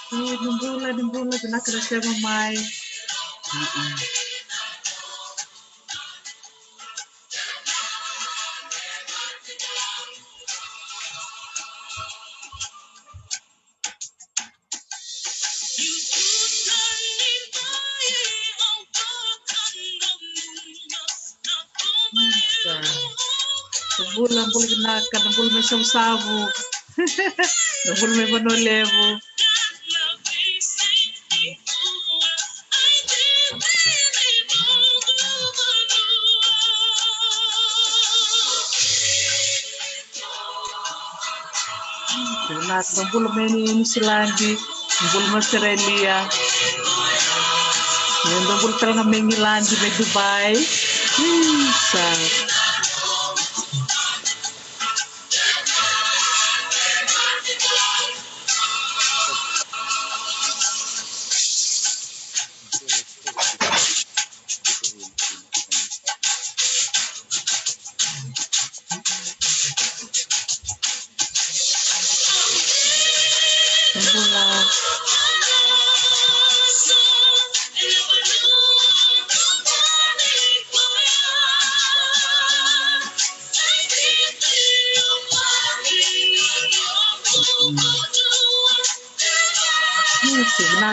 Nung bulan, pinakasya mamay. Bulan pinaka, nung bulan may sabu-sabu. Nung bulan may manolevo. Nung bulan may New Zealand, nung bulan may Australia. Nung bulan talaga may England, may Dubai.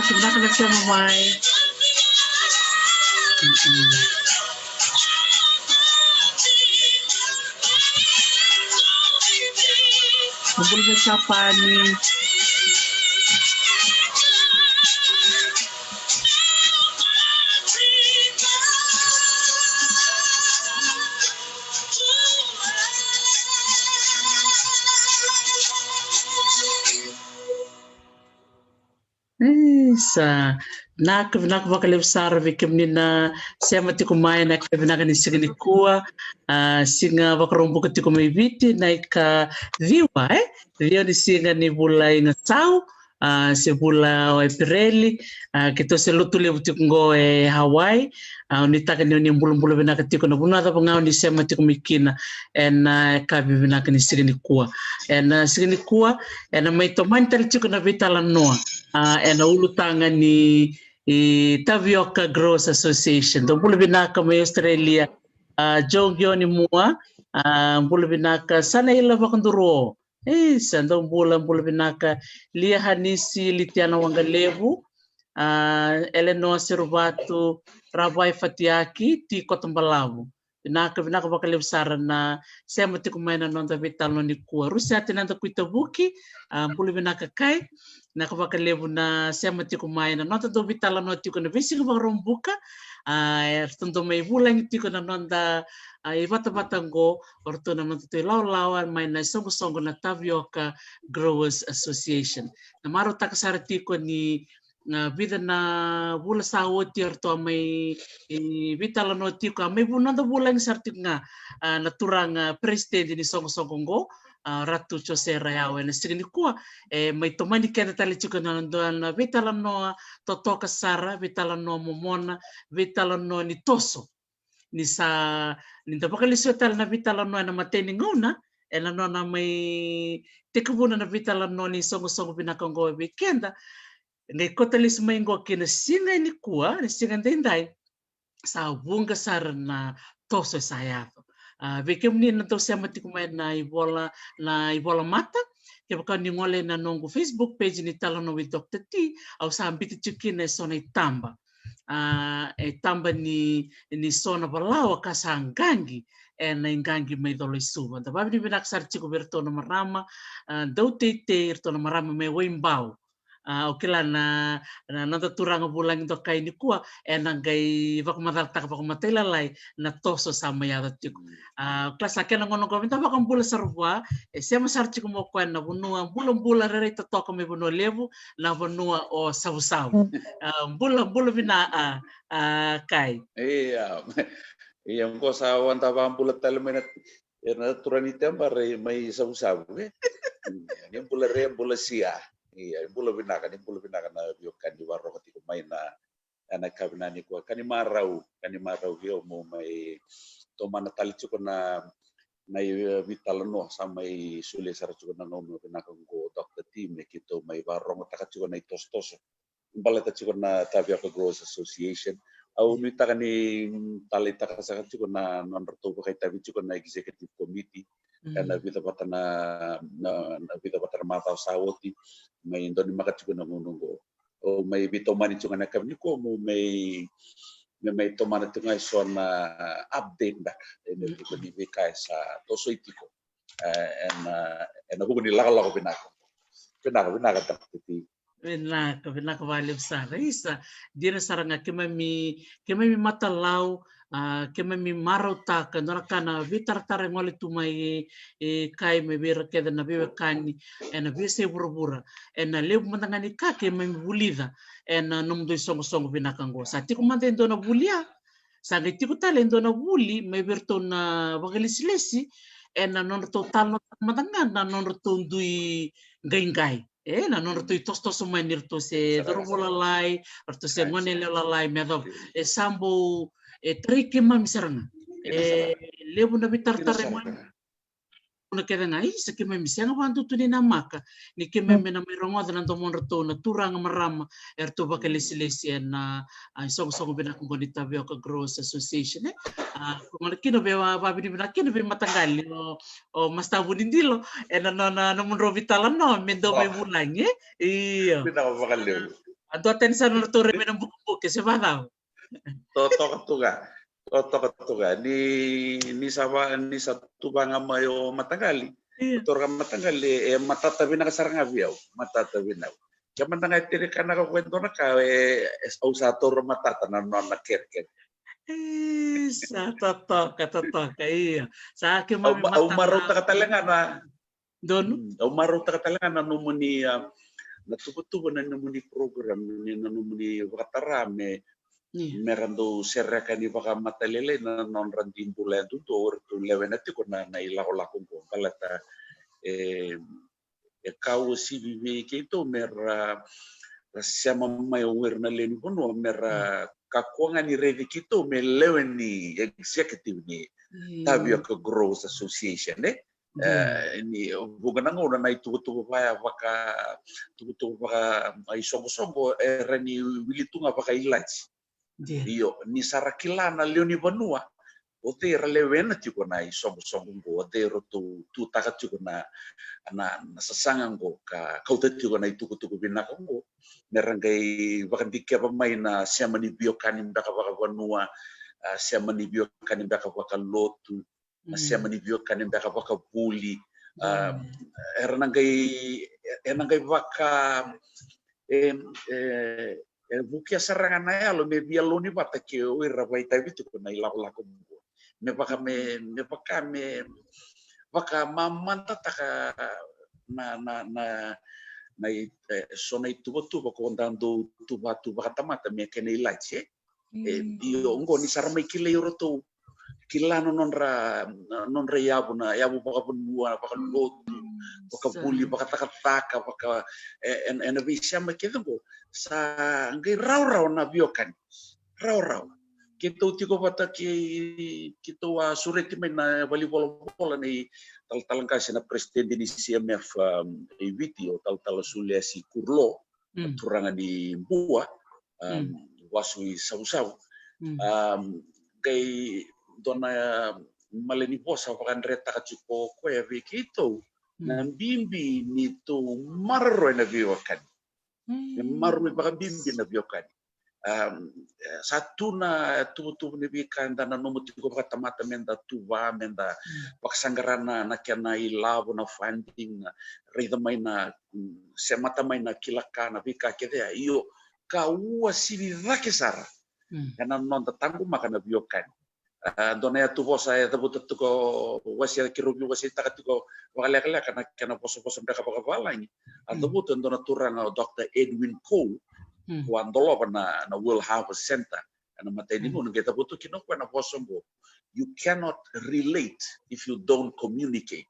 Sebenarnya nagsiya mamay. Nung may sapani. Sa nak bakal besar bikin nina sema tiku mai na kevina kan signi kuwa singa bakrombo tiku mai biti naika viwa dia di singa ni bula inga tau se bula o Aprili kito se lutu le tiku ngo Hawaii ni taka ni bulu bina tiku na buna ta ngau ni sema tiku mikina en ka bina kan signi kuwa en signi kuwa en mai to mantel tiku na vitala noa and ulutanga ni Tavioka Growers Association. Do bulu binaka may Australia jogyo ni mua bulu binaka sana ila bakanduro. Sando bulu binaka lia hanisi litiana wangalevu Eleanor Servato Rabai Fatiaki ti Kotombalavu. Binaka bakalev sarana sema tikumaina nonda vitalo ni kuwa. Rusia tinanda kuita buki bulu binaka kai nakabakalevu na sema tiku mai na nota do vitala no tiku na visi ba rombuka tentu mai bulan tiku na nonda bata ngo orto na nota to lawan mai na songo na Tavioka Growers Association na maro takasara tiku ni vida na bula sa oti orto mai vitala no tiku mai bunanda bulan sartik nga naturang president ni songo ngo Ratu Jose Rayawe na signi kuwa mai tomani kena tali chuka na na vitala no totoka sara vitala no momona vitala no ni toso ni sa ni tapakali suetal na vitala no na mateni ngona ela no na mai tekubuna na vitala no ni songo binakongo weekenda ngai kotalis mai ngo kina singa ni kuwa ni singa ndendai sa bunga sara na toso sayato Veke menina tau sama tiku mai na ibola mata ke baka ni ngole na nongo Facebook page ni tala no with Dr. T au sa ambiti chukina sona itamba tamba ni sona balawa kasa ngangi na ngangi mai dolo isuba da babi ni binak sar chiku bertona marama dau te irtona marama mai wimbau okila na nanda turanga bulang to kai ni kuwa nangai vakmataltak vakmatela lai na toso sama ya tiku kelas akhirnya ngono ko minta bakam bula sarwa sema sarchi ko mo na bunua bula rere to to me buno levu na bunua o sabu bula bina kai iya ko sa wanta bam bula talmenat na turanita bare mai sabu ni bula sia iya bula bina na biokan di warro ketika main na anak kabinani ko kani marau vio mo mai to mana tali chuko na Nai vitalano samai sule sarచుకున్న no pinakanggo Dr. Team kito may barong takachukon na itos-tos. Balata chukon na Tapioca Growers Association. Au mita kani talita kasakachukon na nonroto kay tabi chukon na executive committee. Na vita patana mata sawoti may indon makachukon na mununggo. O may bito mani chukon na kami ko mo may tomana tungai son update back ini ko ni kai sa toso itiko en ako ni laka pinaka takti Pinaka valeu sara isa dina saranga kemami matalau kemami marauta ka norakana vitar tare ngoli tumai kai me bir keda na biwe kani ena bise burubura ena leu mandangani ka kemami bulida ena nomdo songo pinakanggo sa tiku mante ndona bulia sa tiku tale ndona buli me birto na bagalisilesi ena non total no mandangana non ndui ngai na non rto tos manir to se dorbola lai orto se ngonele la lai medo sambo trike mam seranga lebu na bitar tare mo na keda ngai se ke mem senga bantu tu ni namaka ni ke mem na mirongo da ndo mon rto na turanga marama erto bakalesi na song bina ko ni Tapioca Growers Association ko kino be babi bina kino be matangali o masta bunindilo na mon robitala no mendo me bulange iya pinaka bakaleo anto atensa no rto re men buku ke se badao Toto ni satu banga mayo matagali. Torga matagali matata bina kasaranga biao matata bina. Jaman tanga tiri kana ko kwento na ka usator matata na nona kerker. Sa totoka iya. Sa akin mami matata. Au marota katalengana. Don. Au marota katalengana numuni natutubo na numuni program na numuni wakatarame. Merando serrakani baka matalele na non randim bulan tu to lewenati ko na ilako ko palata kau si vive ke to mera sama mai werna leni bono mera kakuanga ni revi kito me leweni executive ni Tapioca Growers Association ni bukan ngo na itu baka ai songo rani wilitunga baka ilach Io ni sarakilana leoni vanua o te relevena tiko na songo go te rotu tu taka tiko na sasanga go ka kauta tiko na itu bina go merangai bakandike pa mai na siama ni biokani baka vanua siama ni biokani baka lotu siama ni biokani baka buli erangai baka bukia sarangan na lo me bialoni bata ke o irabai tai bitu na ila ko me baka mamanta taka na sona itu ko ndando tuba tamata me kene ilache io ngo ni sarama kile yoroto kilano nonra yabu baka bunua baka lotu baka buli baka taka baka en visha me kedo sa ngai rau na biokan rau kita utiko bata kita wa sureti mena volleyball ni tal kasi na presiden di CMF video tal sulesi kurlo turangan di bua wasui sau kay dona maleni posa pakan reta kacuko kwe vikito nan bimbi nito marro na biokan marumi baka bimbi na biokan satu na tubutubu ni bikan dan nomor tiga baka tamata menda tuba menda paksangarana na kena ilabo na funding na rida mai na semata mai na kilaka na bika kede iyo kaua sibi vakesara kana non tatangu makana biokan dona tu bosa ya tabu tuko wasia kirubi wasia takatuko wakala kana poso mereka bakabalangi atau buton dona turang Dr. Edwin Cole kuandolo na World Harvest Center ana mateni mo kita butuh kino na poso mo you cannot relate if you don't communicate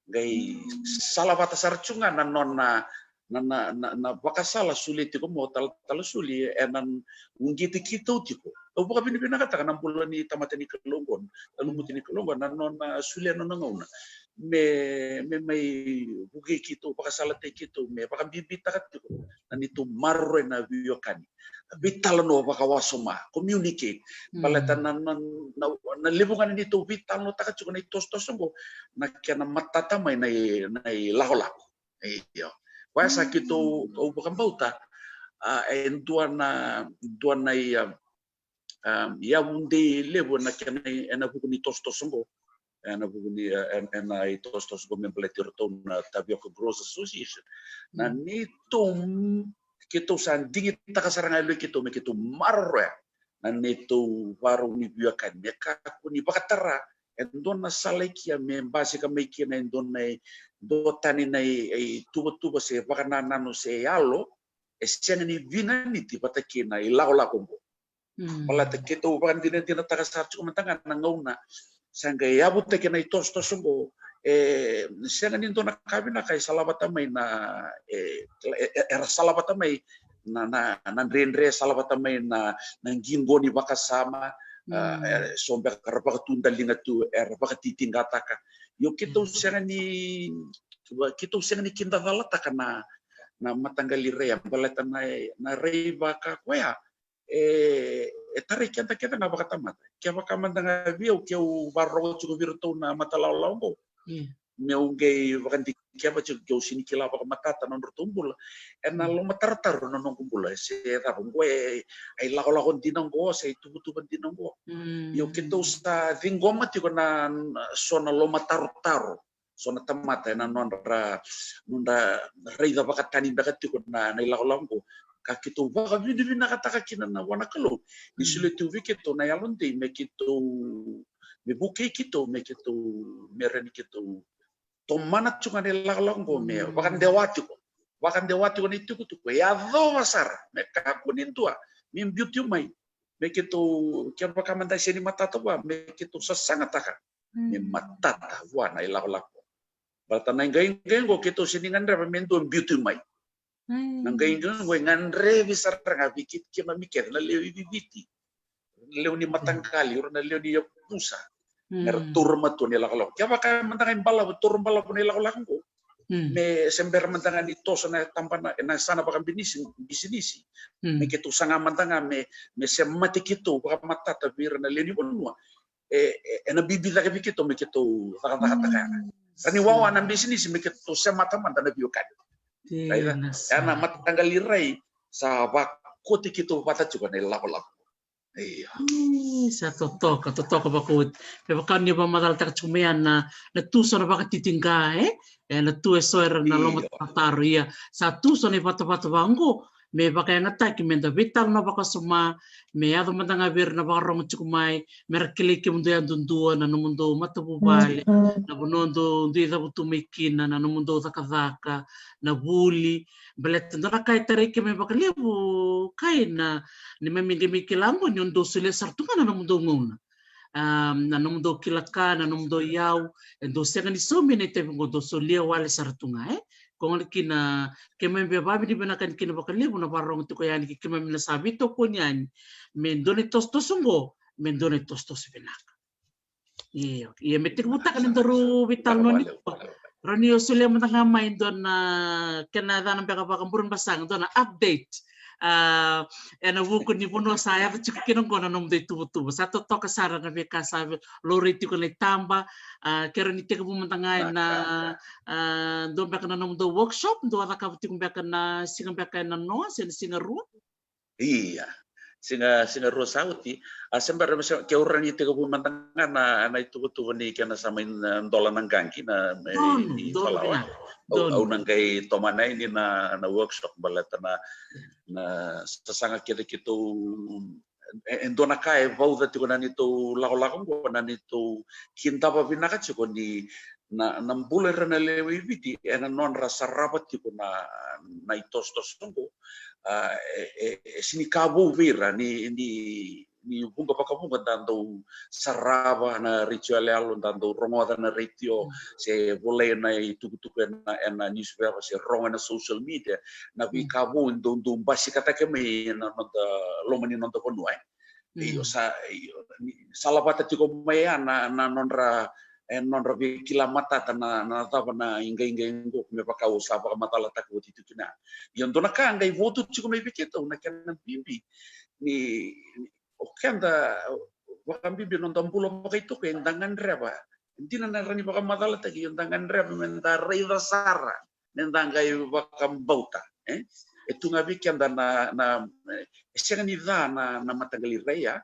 gai salah bata sarcunga na na bakasala sulit ko mo tal suli enan ungiti kita tiko o buka bini kata kan bulan ni tamata ni kelongon lalu muti ni kelongon non suli non ngona me mai bugi kita bakasala te kita me baka bibita katiko nanitu marre na biokani vital no baka wasoma communicate balatan na libungan ni to vital no taka chuko na tos ngo na kana matata mai nai laholako iyo Wasa kito o bukan bauta en tuana ya bunde levo na kena ena bukuni tosongo ena bukuni ena tosongo membeletir na Tapioca Growers Association na nito kito san dingit takasaranga lo kito me kito marre na nito baru ni biakan meka kuni bakatara endon na salaikia me base ka me kina endon na do tani nei tuba se bakana nano se alo eseng ni vina ni ti pataki na ilaula kombo pala te keto bakan dina takasar cuma tangan nangauna sanga yabu te kena tos ngo senga ni dona kabina kai salabata mai na era salabata mai na rendre salabata mai na ngingoni bakasama sombe karapa tunda linga tu baka titingata yo kita senga ni kinda dalata kana na matanggali rea balata na rei baka kwea tare kita na baka tamat kia baka mandanga bio kia barro chuko virtu na matalaw mo meu gay bakan kia ba chuko sini kila baka matata non rutumbul na lo matartar non kumbula se ta ngwe ai lago dinango se tubutuban dinango yo kita sa dingoma tiko na sona lo matartaro sona tamata na nonra reida baka tani baka tiko na lago ka kito baka vidi kata kina na wana kalo ni sule tu vikito na yalonde me kito me buke kito me kito mereni kito to mana chunga ne lago me bakan dewati ko ni tuku ya do masar me ka kunin tua min beauty mai me kito kia baka manda seni matata wa me kito sasangataka me matata wa na lago balta na ngai go kito sini ngandra mendo beauty mai nanggain gue ngandre bisa ngabikit kima mikir na lewi bibiti lew ni matangkali ur na lew ni pusa ngertur matu ni lakalok kaya baka mantangan bala tur bala pun ni lakalok ko me sember mantangan itu sana tampana na sana baka bisnisi me kitu sanga mantangan me semati kitu baka mata tabir na lew ni bunwa na bibita ka bikito me kitu takata tani wawa na bisnisi me kitu semata mantana biokan karena matanggal lirai sa bakoti kita pata juga nai lako. Iya. Sa totoka bakut. Pebakan ni ba madal tak cumian na tuso na baka titingga na tu esoer na lomat tatar iya. Sa tuso ni pata bangko me baka yang attack menda vital na baka suma me ado matanga bir na baka rong cukumai merkeliki mundo yang dundua na mundo matabu bale na bonondo ndi da butumikina na mundo takazaka na buli belet ndana kai tarike me baka lebu kai na ni memindi mikilambo nyondo sule sartunga na mundo ngona na mundo kilaka na mundo yau endo senga ni somi ne te ngodo solia wale sartunga kung kina kemembe babi di benakan kina baka lebu na parong tu kaya ni kemembe na sabi to ko nyan mendone tostongo mendone tostos benaka iyo metik buta kan ndoro vital noni Rani usulia matanga main don na Canada ng pagkapakampuran basang don na update na buku ni puno saya cuk kinong kono nom de tubu sa to kasara na beka sabi loriti ko ni tamba kero ni teka pumatanga na don beka na nom do workshop do ata ka butik beka na singa beka na no singa ru iya singa rosauti asembar ke orang itu ke pemantanga na itu ni kana sama dola nang gangki na di Palawan au nang kai tomana ini na workshop balata na sasanga kita endona kai vau da tiko nani to lago ko nani to kinta pa binaka chiko ni na nambuler na lewi viti ena non rasa rapat tiko na itos tongo sini kabo vira ni ni bunga pakabunga tanto saraba na ritual alon tanto rongoda na ritio se vole na tuku na newspaper se ronga na social media na bikabu ndum basi kata kemi na lomani nonto konuai iyo salapata tiko maya na nonra nonra kila mata na tapa na inga ingo me pakau sapa matala taku titu kina yon dona ka ngai votu tiko me bikito na kana bimbi ni okenda wakambibi nonton pulo pakai itu ke endangan reba intina na rani pakam matala taki endangan reba menta reida sara nendangai wakam bauta itu ngabi kenda na senga ni na matagali reya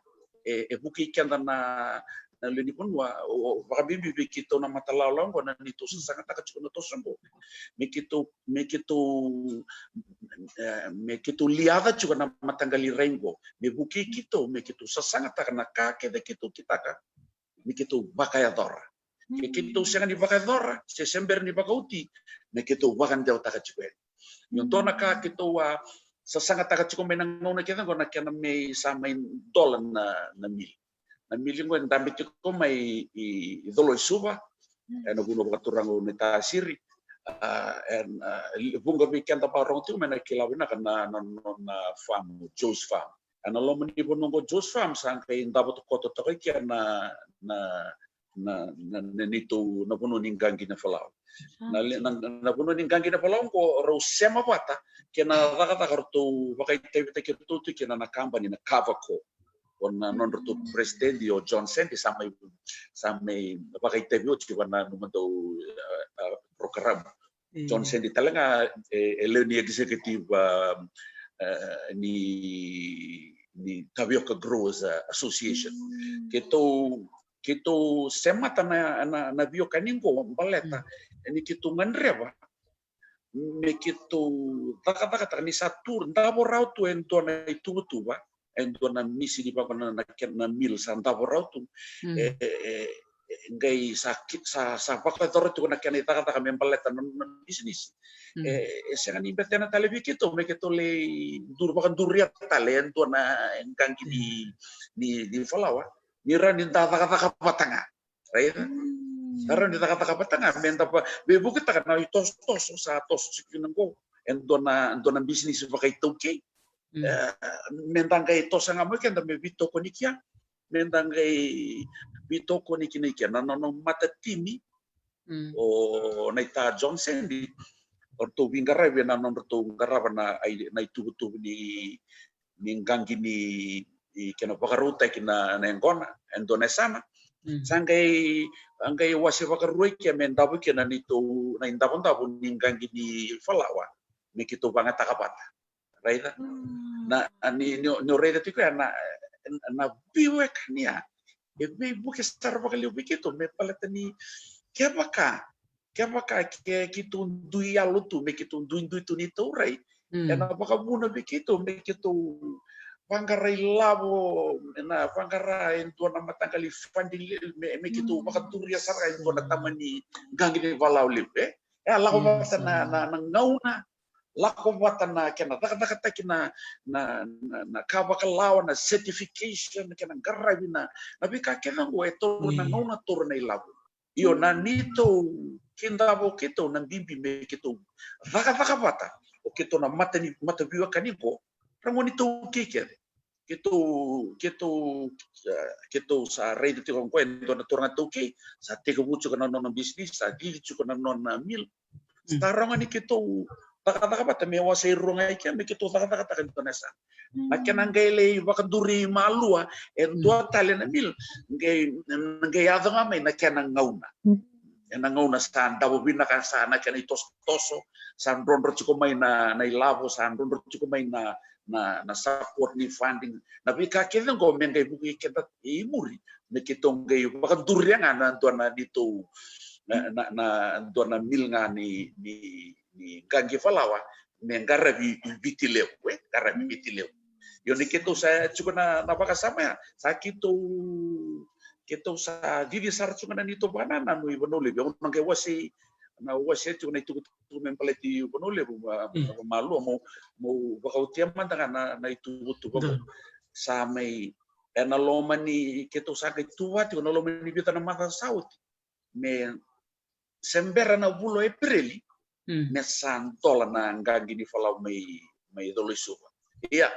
buki kenda na lini pun wakambibi bikito na matala long na nito sangat tak cukup to sambo mekitu liada juga na matanggali rengo me buki kito mekitu sasanga takana kake de kito kitaka mekitu bakayadora mekitu senga ni bakayadora se sember ni bakauti mekitu bakan jauh taka juga yontona ka kito wa sasanga taka cukup menang ngona kita ngona kena me samain dolan na mil ngo ndambi cukup mai idolo suba eno guno bakaturang neta siri bunga bikin tapa orang tu mana kilawina kana na farm Joe's farm ana lo meni bonongo Joe's farm sangkai ndabo to koto to kia na nitu na puno ninggangi na falau na puno ninggangi na falau ko ro sema bata kena raka kartu bakai te kirtu tu kena na company na Kavako ona non tu presidente o Johnson di samai bakai te bio ci wana numento program Johnson di talanga eleni executive ni Tapioca Growers Association kita semata na bio kaningo baleta ini kita nganreba me kita taka ni satur ndabo rautu entona itu tuba entona misi di pakona na mil santabo rautu ngai sakit sa pakla torre tu nak kena taka mempaleta non bisnis senga ni betena talebi kito me kito le dur bakan duria talento na engkang di falawa mira ni taka patanga right karena di taka patanga menta pa bebu kita kana tos sa tos sikinango entona bisnis pakai toke mentangai tos nga mo kenda me bito konikia mentangai bitoko ni kinikia na mata timi o naita Johnson di orto bingara be na orto garaba na itu ni nggangi ni kena pakaruta kina na ngona Indonesia sangai angai wasi pakarui kia mendabu kina nitu na indabon ni nggangi ni falawa me kito banget takapata right na ni reda tiku na biwek nia ebe buke star bakal begitu me palatani kebaka kitu dui alutu me kitu dui tu nito rai ena baka buna begitu me kitu panggarai labo na panggarai itu na matanggali funding me kitu baka turia sara itu na tamani gangi de valau lipe lako bata na ngauna lako bata na kena taka kina na kabakalawa na certification kena garabina nabi ka kena go eto na ngauna tur na ilabu iyo na nito kindabo kito na bimbi me kito taka bata o kito na mata biwa kaniko rango nito kike kito sa rede ti kong kwento na turang toke sa teka bucho kana non business sa dili kana non mil starang ni kito taka bata me wasay rungai kya me kito taka kito nesa nakena ngele bakanduri malua dua tali na mil ngai ado nga may nakena ngauna ngauna sa dabo binaka sa nakena toso sa ronro chiko may na ilabo sa ronro chiko may na support ni funding na bika kena go mengay buki kita imuri me kito ngai bakanduri nga na tuana dito na tuana mil nga ni gangi falawa mengara bitileu garra bitileu yo ni kito sa chuko na baka sama sa kito sa didi sar chuko na nito banana no ibonole yo nang ke wasi chuko na itu mempaleti ibonole malu mo baka utiam man na itu butu bako sa may na lomani keto sakai tua ti na lomani bita na mata saut me sembera na bulo Aprili me santola na ngangi ni falau mai dolisu iya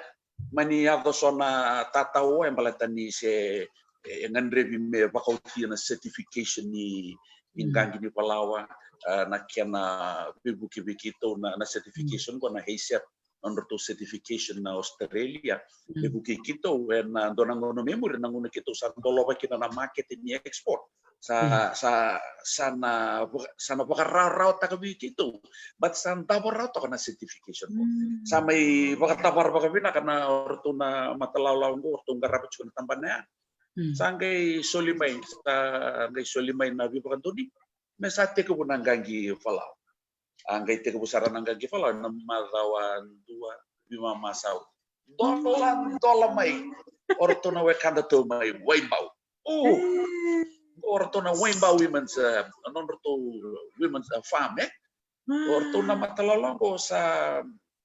mani ako sona tatao yang balatani se ngandrebi me bakauti na certification ni ngangi ni palawa na kiana bibuki bikito na certification ko na heisep under to certification na Australia bibuki kito na donangono memory nangono kito sa dolo ba kina na market ni export sana bakararaw ta kabi kito but san tabaraw to kana certification ko sa may bakatabar ba kabi na kana orto na matalaw ko orto garapit ko na tambana sangay solimay na bibakantoni mesate ko bunanggangi falau angay te ko busaran nanggangi falau na marawan dua bima masaw dolamay orto na wekanda to may waybao orto na waybao women's farm orto na matalaw ko sa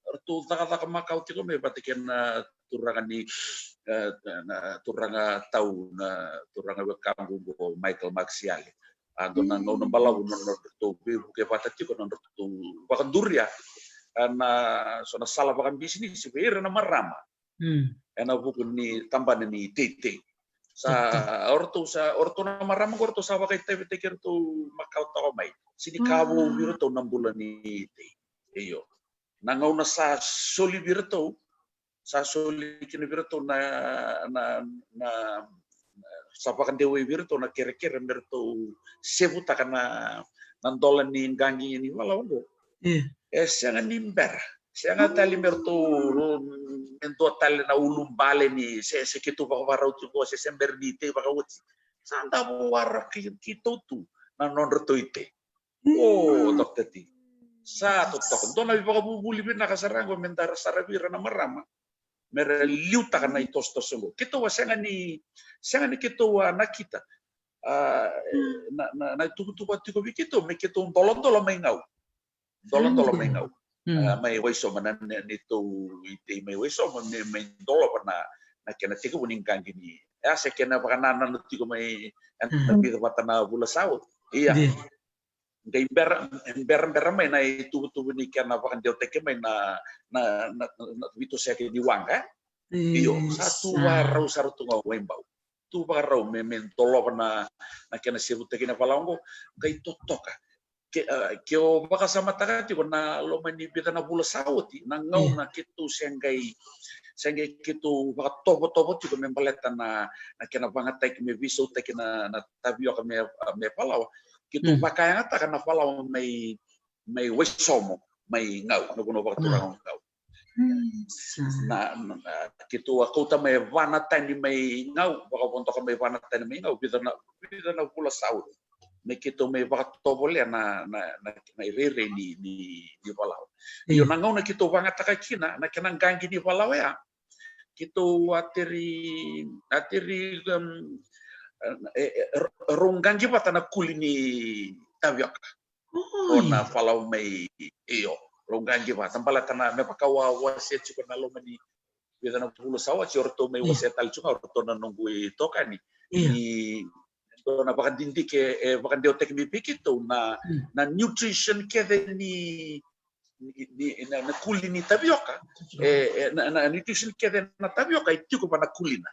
orto taka makau tiko me batiken turangan ni turanga tau na turanga wekambu ko Michael Maxiali ando na no balau no to ke patati ko no to bakanduria na sona sala bakan bisnis severa na marama ena buku ni tamban ni tete sa orto na marama orto sa bakay tebe teker to makau to mai sini kawo biro to 6 bulan ni iyo nangaw na sa soli biro to sa soli kini biro to na sapakan dewe birto na kere-kere birto sebuta kana nandolan ni gangi ni wala wala sianga nimber sianga tali birto ento tali na ulumbale ni se kitu ba warau tu ko se sember dite ba kawuti sanda war kito tu na nonrto ite dokter ti sa tok dona ba bubuli bin na kasarango mentar sarabira na marama mere liuta kana itosto songo kito wa sianga ni kito wa nakita na tuku tiko bikito me kito dolon mai ngau mai waiso manan nito ite mai waiso me dolo na kena tiko buningkan gini ya se kena pakana na tiko mai bi batana bula saut iya ngai ber mai na tuku ni kana pakan dia teke mai na bito se ke diwang iyo satu warau sarutu ngau wembau tu barau men tolo na kena sebut kena palongo kai totoka ke o baka sama takati ko na lo mani bita na bula sauti na ngau na kitu sengai kitu baka tobo ti ko men baleta na kena bangatai ke me viso te kena na tabio ka me palawa kitu baka yang ata kana palawa may wesomo may ngau no kuno baka turang ngau na kitu ako ta may vanatan ni may ngau baka punto ka may vanatan ni may ngau bida na pula saud may kitu may baka tobol ya na irere ni palaw yo ngau na kitu bangat ka kina na kinang gangi ni palaw ya kitu atiri ronggangi patana kulini tabiak ona palaw may iyo ronggangi pa tampala kana me pakawa waset chuko na lomani bida na pulo sawa ci orto may waset al chuka orto na nungui tokani ni do na baka dindi ke baka dio tek mi pikito na nutrition ke ni na kulini tapioca na nutrition ke na tapioca itu ko na kulina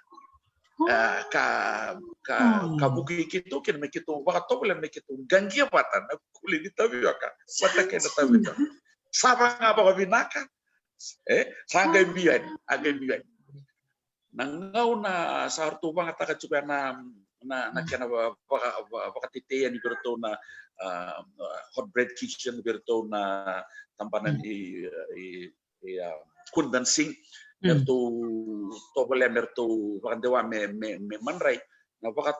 ka buki kito ken me kito baka tobole me kito gangia patan na kulini tapioca patake na tapioca Sapa nga ba binaka? Sagay biyan. Nangaw na sa harto bang ataka chupa na kena baka titeya ni berto na hot bread kitchen berto na tampanan kundansing berto tobole berto baka dewa me manray na baka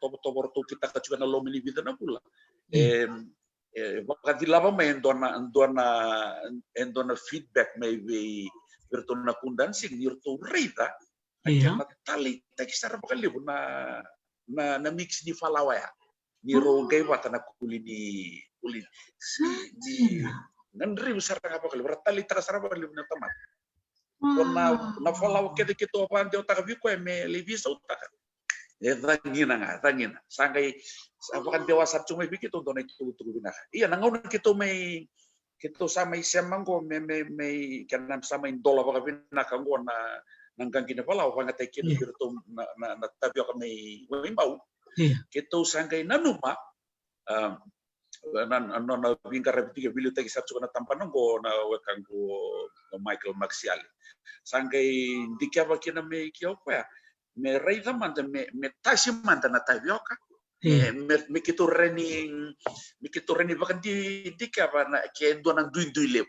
tobo kita kachupa na lomini bida na pula. Baka dilaba may endona feedback may virtu na kundansing virtu rita aja tali tekisar bakali na mix di falawaya ni rogay wata na kulini ni ngandri besar apa kali bertali takasar bakali na tamat na falau kede kito apa ante otaka viko me levisa utaka. Tangina. Sangai apakan dewasa cuma bikito dona itu bina. Iya nangauna kito me kito sama isemanggo me kanam sama indola baka bina kango na nanggang kina falau panga tekin birto na tabio kami wimbau. Kito sangai nanuma na vingkar repetiga biblioteca sarcho na tampanongo na wekango Michael Maxiali. Sangai dikaba kina me kiopea me reida manda me tasi manda na tabioka me kito reni bakan dikaba na ke dona duindui lew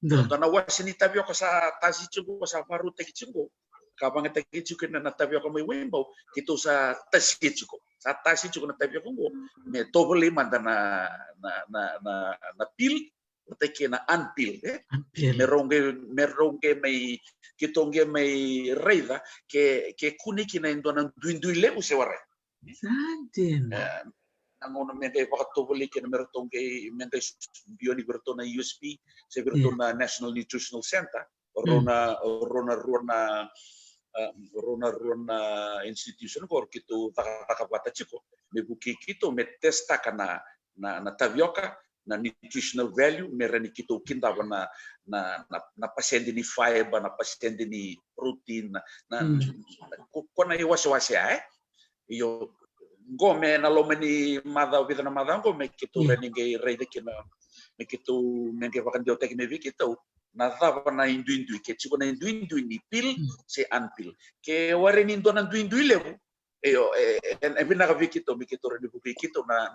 dona wasini tabioka sa tasi chungo sa faru teki chungo kabang teki chungo na tabioka me wembo kito sa tasi chungo sa tasi chungo na tabioka ngo me toboli manda na pil teki na anpil meronge mai kitonge mai reida ke kuniki na indona duindui le useware Santin. Nangono mende waktu beli ke meronge mende bioni bertona USP se bertona National Nutritional Center rona institution kor kitu taka bata chiko me buki kito me testa kana na tavioka na nutritional value merani kito kinda na pasende ni fiber na pasende ni protein na kona iwase yo gome na lomeni mada vida na mada gome kito reninge reide kina me kito menge vakan diotek me vi kito na dava na induindui ke chiko na induindui ni pil se anpil ke ware ni ndona induindui levu yo en bina ka vi kito me kito reni buki kito na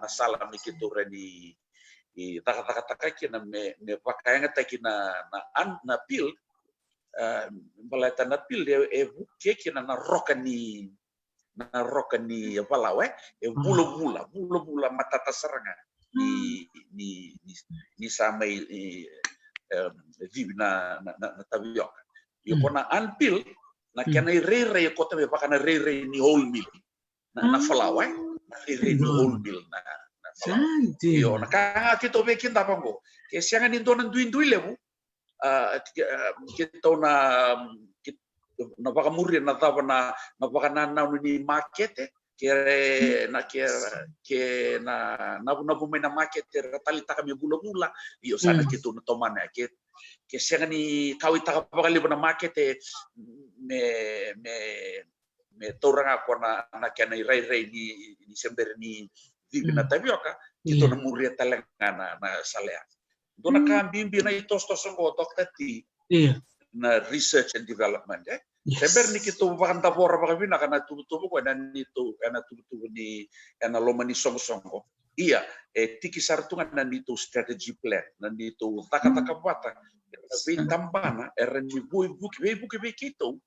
sala mi kito reni i taka kina me pakaianga takina na pil balata na pil buke kina na rokani valawe bula matata seranga ni samai vivi na tabioka yo kona anpil na kana rere kota me pakana rere ni whole meal na valawe ni whole meal na yo na kanga kito be kinda pango ke sianga ni dona duindui lebu kito na baka muri na tava na baka na ni market na bumena market tali taka me bula yo sana kito na tomana ke sianga ni kawi taka baka liba na market me toranga ko na kana rai ni sember ni vivi na tabioka kito na muri talanga na salea dona kambimbi na itos ngo doktati na research and development Seber ni kito bakanta bora baka bina kana tubu ko dan nito kana tubu ni kana lomani songo iya tiki sartungan nan nito strategy plan nan nito taka bata be tambana erni buki kito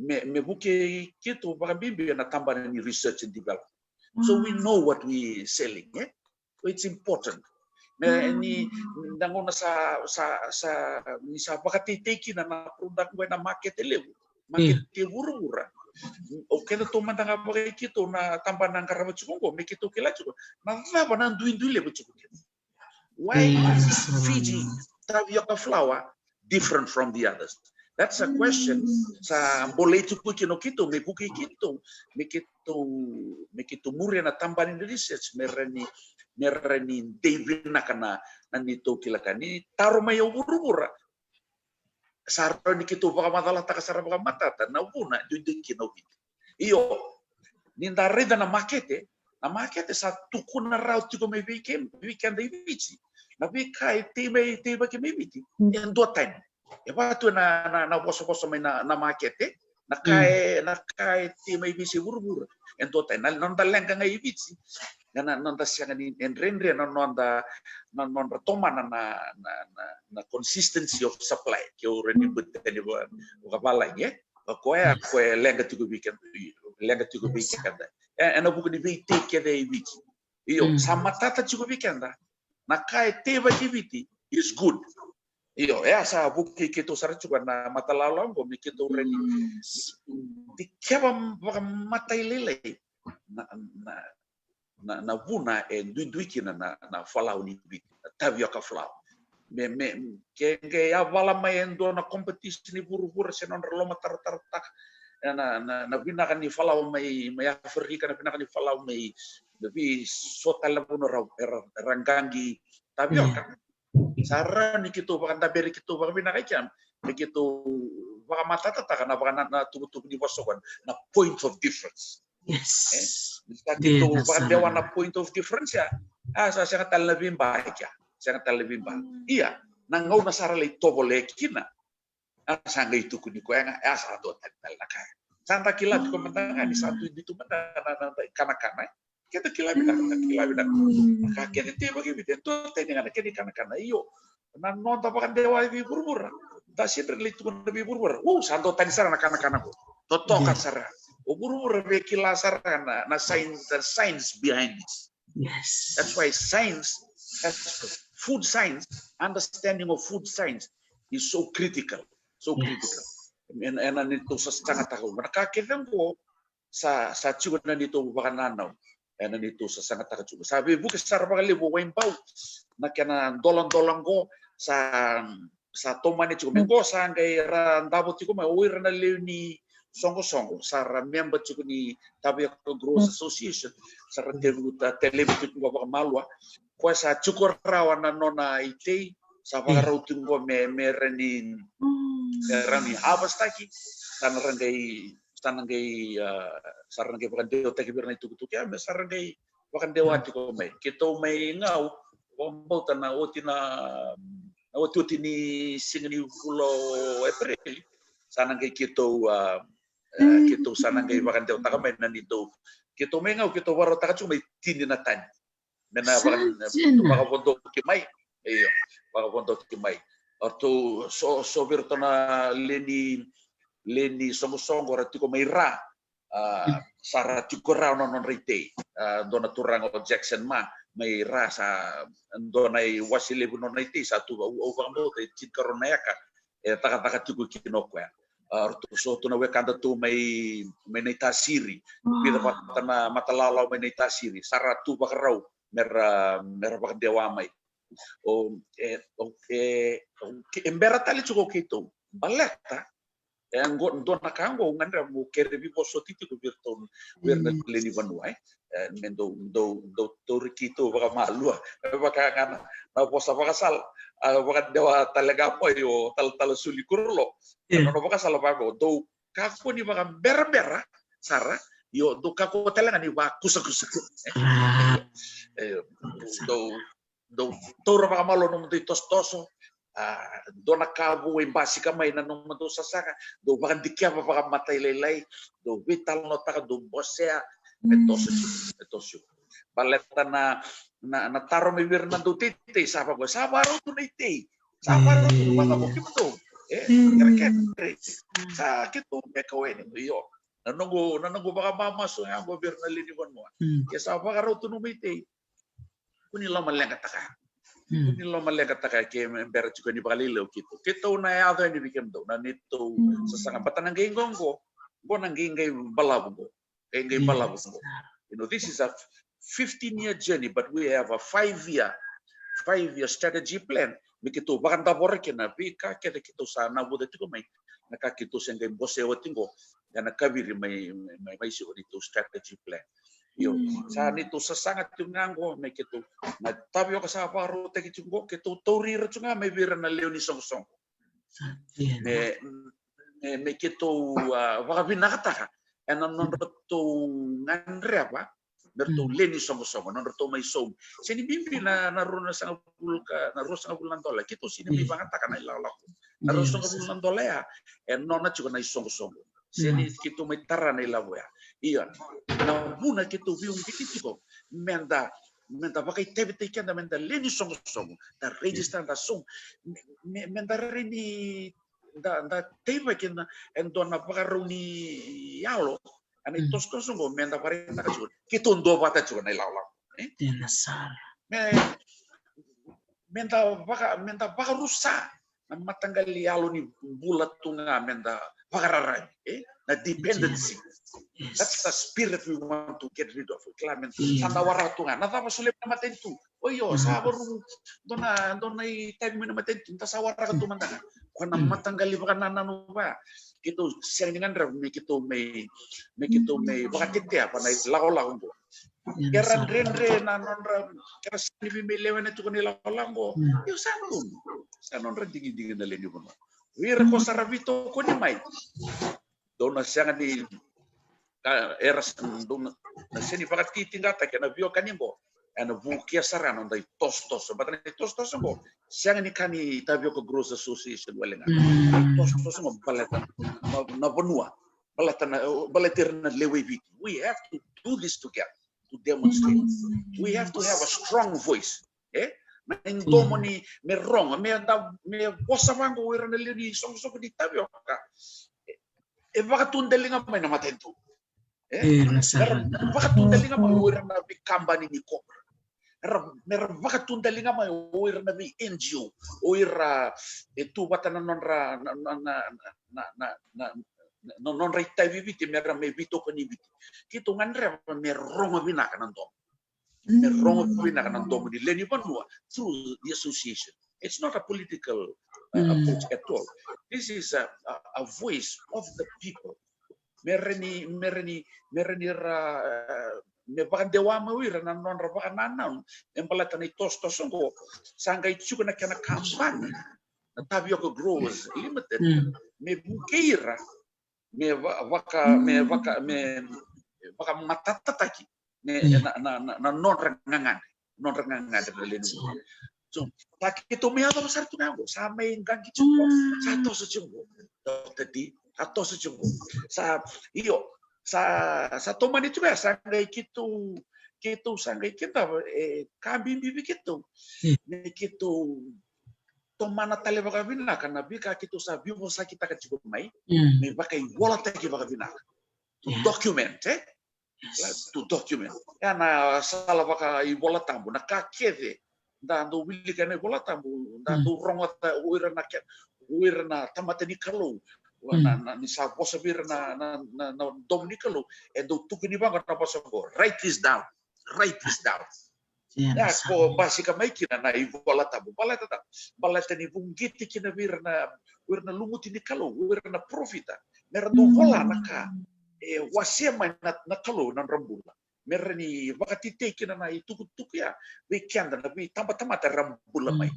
me buki kito baka bibi na tambana ni research and development so we know what we selling so it's important ni nangona sa ni sa bakatiteki na product ko na market level market buru-buru o kena to manda ngabai kito na tambanan karaba chukongo me kito kila chuko na vava na nduindui lebu chuko why is Fiji tapioca flour different from the others? That's a question sa boleh chuko kino kito me buki kito me kito muri na tambanin research merani David nakana nandito kilakani taro mayo buru-buru sarto ni kito baka madala taka sarap baka matata na una dudik kinawit iyo nindarida na makete sa tuko na raw tiko may weekend day bici na bikai tiba ke may biti en dua time ba tu na boso may na makete na kai timay bici buru-buru en dua time non daleng ka ngay bici non da siya ni en renre non da toma na consistency of supply ke already but ni ba kapala ye ko lenga tigo weekend en abu ni be take the week iyo sama tata tigo weekend na kai teba kibiti is good iyo sa buki kito sara chuga na matalalo ngo mi kito already dikeba matai lele na vuna duiki na falau ni tapioca flour ke avala mai endo na competition ni buru-buru senon loma tar na binakan ni falau mai Afrika na binakan ni falau mai tapi sotala puno ranggangi tapioka sarra ni kito bakan taberi kito bakan binakan jam begitu bakan mata tata kana bakan na tubuh di bosokan na point of difference. Yes. Bisa kito bakan dewa na point of difference ya. Sa sangat lebih baik ya. Sangat lebih baik. Iya, nangau nasaralay tobole kina. Sanga itu kuni ko nga asa do tal na kaya. Santa kilat ko matanga ni satu dito matanga kana kita kilabi maka kita te bagi biten to te ngana kini kana iyo nan non tapakan dewa bi burbur da sitre litu bi burbur santo tani sarana kana ko to kan sara o burbur be kila sarana na science behind it. Yes. That's why science, food science, understanding of food science is so critical, critical. And itu sangat tahu. Mereka kita ko sa juga na dito bakananaw. And itu sangat tahu juga. Sabi bukan secara bakali bu wain pau. Na kena dolang ko sa tomani juga. Mengko sa ngay randabo tiko may uwi na leuni songo sara member juga ni Tabiako Growers Association sara television ko ba malwa ko sa cukur rawan na nona ite sa pagarutin ko merani abastaki tanangay sarangay bakan deo tagi birna itu ya sarangay bakan dewati ko may kito may ngaw bautan na oti ni singani fulo April sanangay kito kito sanangay bakan deo takamay nanito kito may ngaw kito waro takatsu may tini na tan mena baka pondo kimay iyo baka pondo kimay orto so virto na leni songo ratiko may ra sara tikora non rite dona turang o Jackson ma may ra sa donay wasile non rite sa tu o bangdo te tikaronayaka taka tiku kinokwa orto so tu na wekanda tu may naitasiri pida patana matalalaw may naitasiri sara tu bakarau mer bakdewa may o embera tali chuko kito baleta ngo dona kango ngandra mo kerebi boso titi ko birton werna leni vanwai mendo do rikito baka malua baka ngana na posa baka sal baka dewa talaga po yo tal suli kurlo no baka sal baka do kako ni baka berbera sara yo do kako talaga ni ba kusa do toro baka malo no mo tostoso dona kabu em básica mai na nung mando sasaka do bakan dikya pa baka matay laylay do vital no taka do bosea etosu baleta na taro mi wir na do tite sapa ko sabaro to nite sabaro to baka mo kito kere sa kito mekawen yo nanungo baka mamaso nga bo bir na liniwan mo ya sapa karo to no mite kunila malenga taka Ini lo malega taka ke membera juga ni balilo gitu. Kita una ya ada ni bikin do na nito sasanga batanang genggongo. Bo nang gengay balabugo. Gengay balabugo. You know, this is a 15-year journey, but we have a 5-year strategy plan. Begitu bahkan tabor kena bika kita sana bude tiko mai nakakito sengay bose watingo dan nakabiri may siyo dito strategy plan. Yo sa nito sasangat yung ngango may kito nagtabyo ka sa paro tagi chungo kito tori ra chunga may bira na leoni song may kito baka binakata and non to ngandre ba berto leni song non to may song sini bimbi na naruna sa bulka narusa bulan dola kito sini bi bangata kana ilaw narusa bulan dola ya and non na chuga na song sini kito may tara na ilaw ya iya na buna kito biung kitiko menda bakai tebete kenda menda leni song da register da song menda reni da tebe kenda endona pagaruni yalo ani tosko songo menda parenta chu kito ndo bata chu na law Tena sal menda baka rusa na matanggal yalo ni bulat tunga menda pagarara na dependency. That's the spirit we want to get rid of. Sanda waratungan. Nata masulit na matin tu. Oh yo, sabaru dona time mina maten tinta sawara ka tumanda. Kwana matanggali baka nananu ba. Gitu siang dengan rem me gitu me baka titia pa na lago go. Keran rendre nanonra keras ni me lewen tu kan lago. Yo sanon ra digi na leni bono. Wira ko saravito ko ni mai. Dona siang ni eras dona seni baka titingata kana bio kanimbo. Ana bukia sarana dai tostos batana tostos go siang ni kani tabio ko Growers Association walenga tostos go balatan na bonua balatirna lewe viti. We have to do this together to demonstrate. We have to have a strong voice. Na indomo ni me wrong me bossa vango wirana leni song di tabio ka e vakatundelinga mai na matentu vakatundelinga mai wirana bikamba ni ko mer vakatundelinga mai wirana bi NGO wira tu batana nonra non rita viviti mera me vito con i viti kito ngandre me rongo bina kanando me rongo bina kanando di leni panua through the association. It's not a political approach at all. This is a voice of the people. Mereni ra me bakandewa mawira na non ra bakanana empalata ni tostos ngo sanga itsuko na kana kampani na Tabio Growers Limited me bukeira me vaka matatataki na non rangangan leni. So tak itu me ado sartu nango sa me ngangi chungo sa toso chungo tadi atau sejumbo sa iyo sa tomani juga sangai kitu sangai kita kambing bibi kitu ne kitu tomana tale baka bina kana bika kitu sa bibo sa kita ka cukup mai me baka wala taki baka bina to document to document ana sala baka I bola tambu na kakede dando wili kana bola tambu dando rongota uirna tamate ni kalu na ni sa posabir na Dominicalo and do tukini banga na pasanggo write this down ya ko basicamente kina na ivolata balata ni bungiti kina wirna lumuti ni kalo wirna profita merdo vola naka wasema na kalo na rambula merni wakati kina na itu ya weekend na bi tamba rambula mai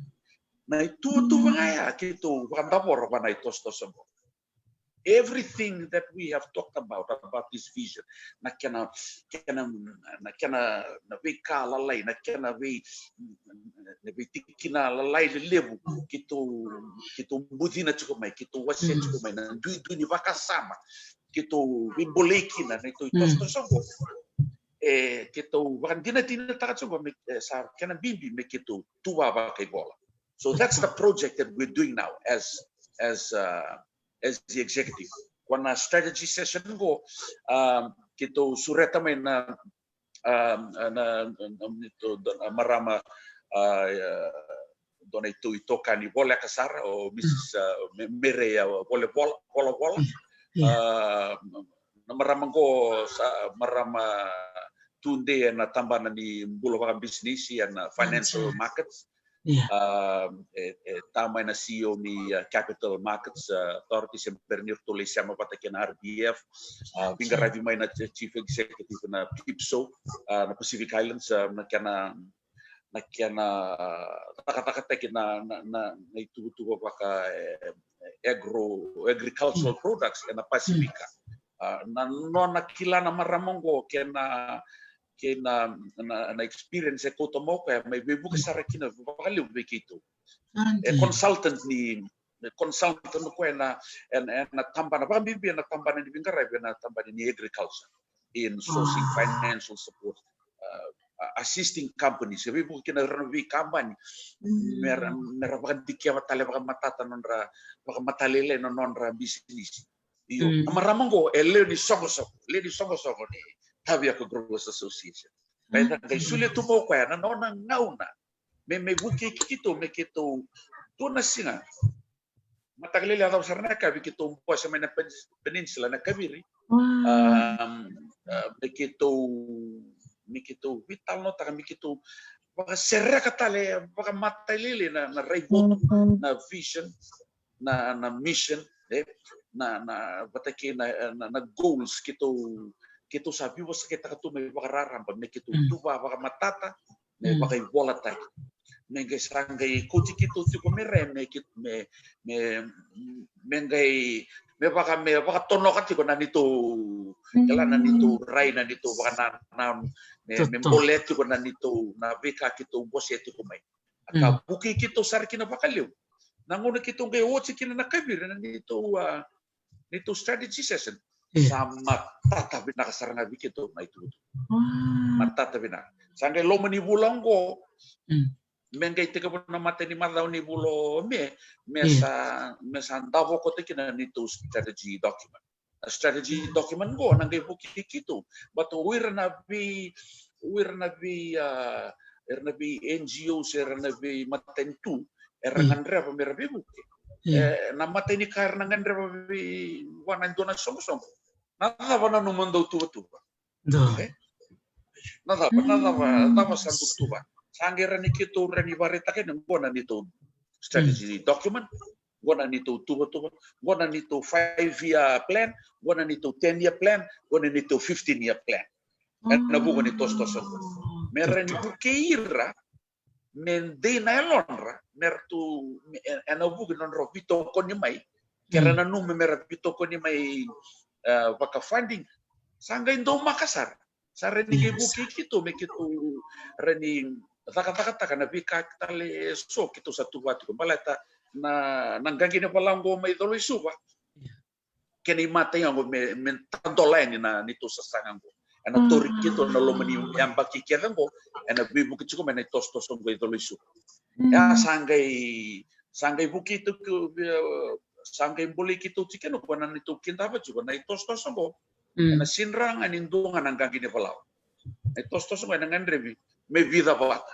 na itu bangaya gitu bandabor bana itu stosombo. Everything that we have talked about this vision, na vika lalai, na tikina lalai lebu, kitu budina cukup mai, kitu wasia cukup mai, na dui ni vaka sama, kitu bimboleki na itu songgo, kitu wakan dina takat cukup sa kena bimbi me kitu tua vakai bola. So that's the project that we're doing now as the executive. Kuna strategy session go kita sureta main na marama dona itu kani bola kasar o Mrs. Merea bola na marama go marama tunde na tambana ni bulo baka business na financial markets. Tama na CEO ni Capital Markets Authority sa Bernir tuloy siya mapatakin na RBF bingarabi may na Chief Executive na PIPSO na Pacific Islands na nakatakatekin na itutuwa baka agricultural products na Pacifica na nakila na maramongo kena na experience ko to mo kaya may bibuka sa rakina bakaliw bekitu consultant ko na tamba na bibi na tamba na bingara na tamba ni agriculture in sourcing financial support assisting companies bibu kina renovi company mera baka dikia matale baka matata nonra baka matalele nonra business iyo amaramong ele ni songo ni Tabia Growers Association. Kaya kay sulit mo kaya na nona ngauna. May buki kito me kito tuna singa. Matagal lang daw sarna ka kito po sa may peninsula na Kabiri. Me kito vital no taka me kito baka serra katale baka matalili na raiboto na vision na mission na bataki na goals kito sabi was kita may baka rarambag na kito tuba baka matata may baka volatile mengay sangay kuti kito tiko mere me baka tono kati ko na nito kala na nito ray na nito baka na me bolet ko na nito na beka kito boset ko may aka buki kito sar kina bakaliw nanguna kito ngay otsi kina nakabir na nito strategy session sama tatabi na kasaranga bikito na ito matatabi na sangay lo manibulang ko mengay tika po na mata ni madaw ni bulo me sa davo ko tika na nito strategy document. A strategy document ko nangay buki kito. But we're na be NGOs na be matentu ngandre pa merabi buki. Na mata ni kar ngandre pa be wanan dona song. Nada ba na numando tuba. Nada sandu tuba. Sangera ni kito rani bareta kan ngona nito strategy document ngona nito tuba ngona nito 5-year plan ngona nito 10-year plan ngona nito 15-year plan na bugo nito stoso meron ni bukeira men de na lonra mertu ana bugo non robito kon ni mai kera na nume merabito kon ni mai baka funding sanga indo makasar sa reni ke buki kito me kito reni taka na bika tale so kito sa tuwati ko balata na nanggangi na palango may dolo isuba keni mata yang men tandola ni na nito sa sangango ana tori kito na lomani yang baki kedango ana bibu kito men tostos ngo dolo isuba ya sangai buki to sangai boli kito tikeno ko na nito kinta ba juga na tostos ngo ana sinrang anindungan nanggangi ni palau tostos ngo nangan revi me vida bata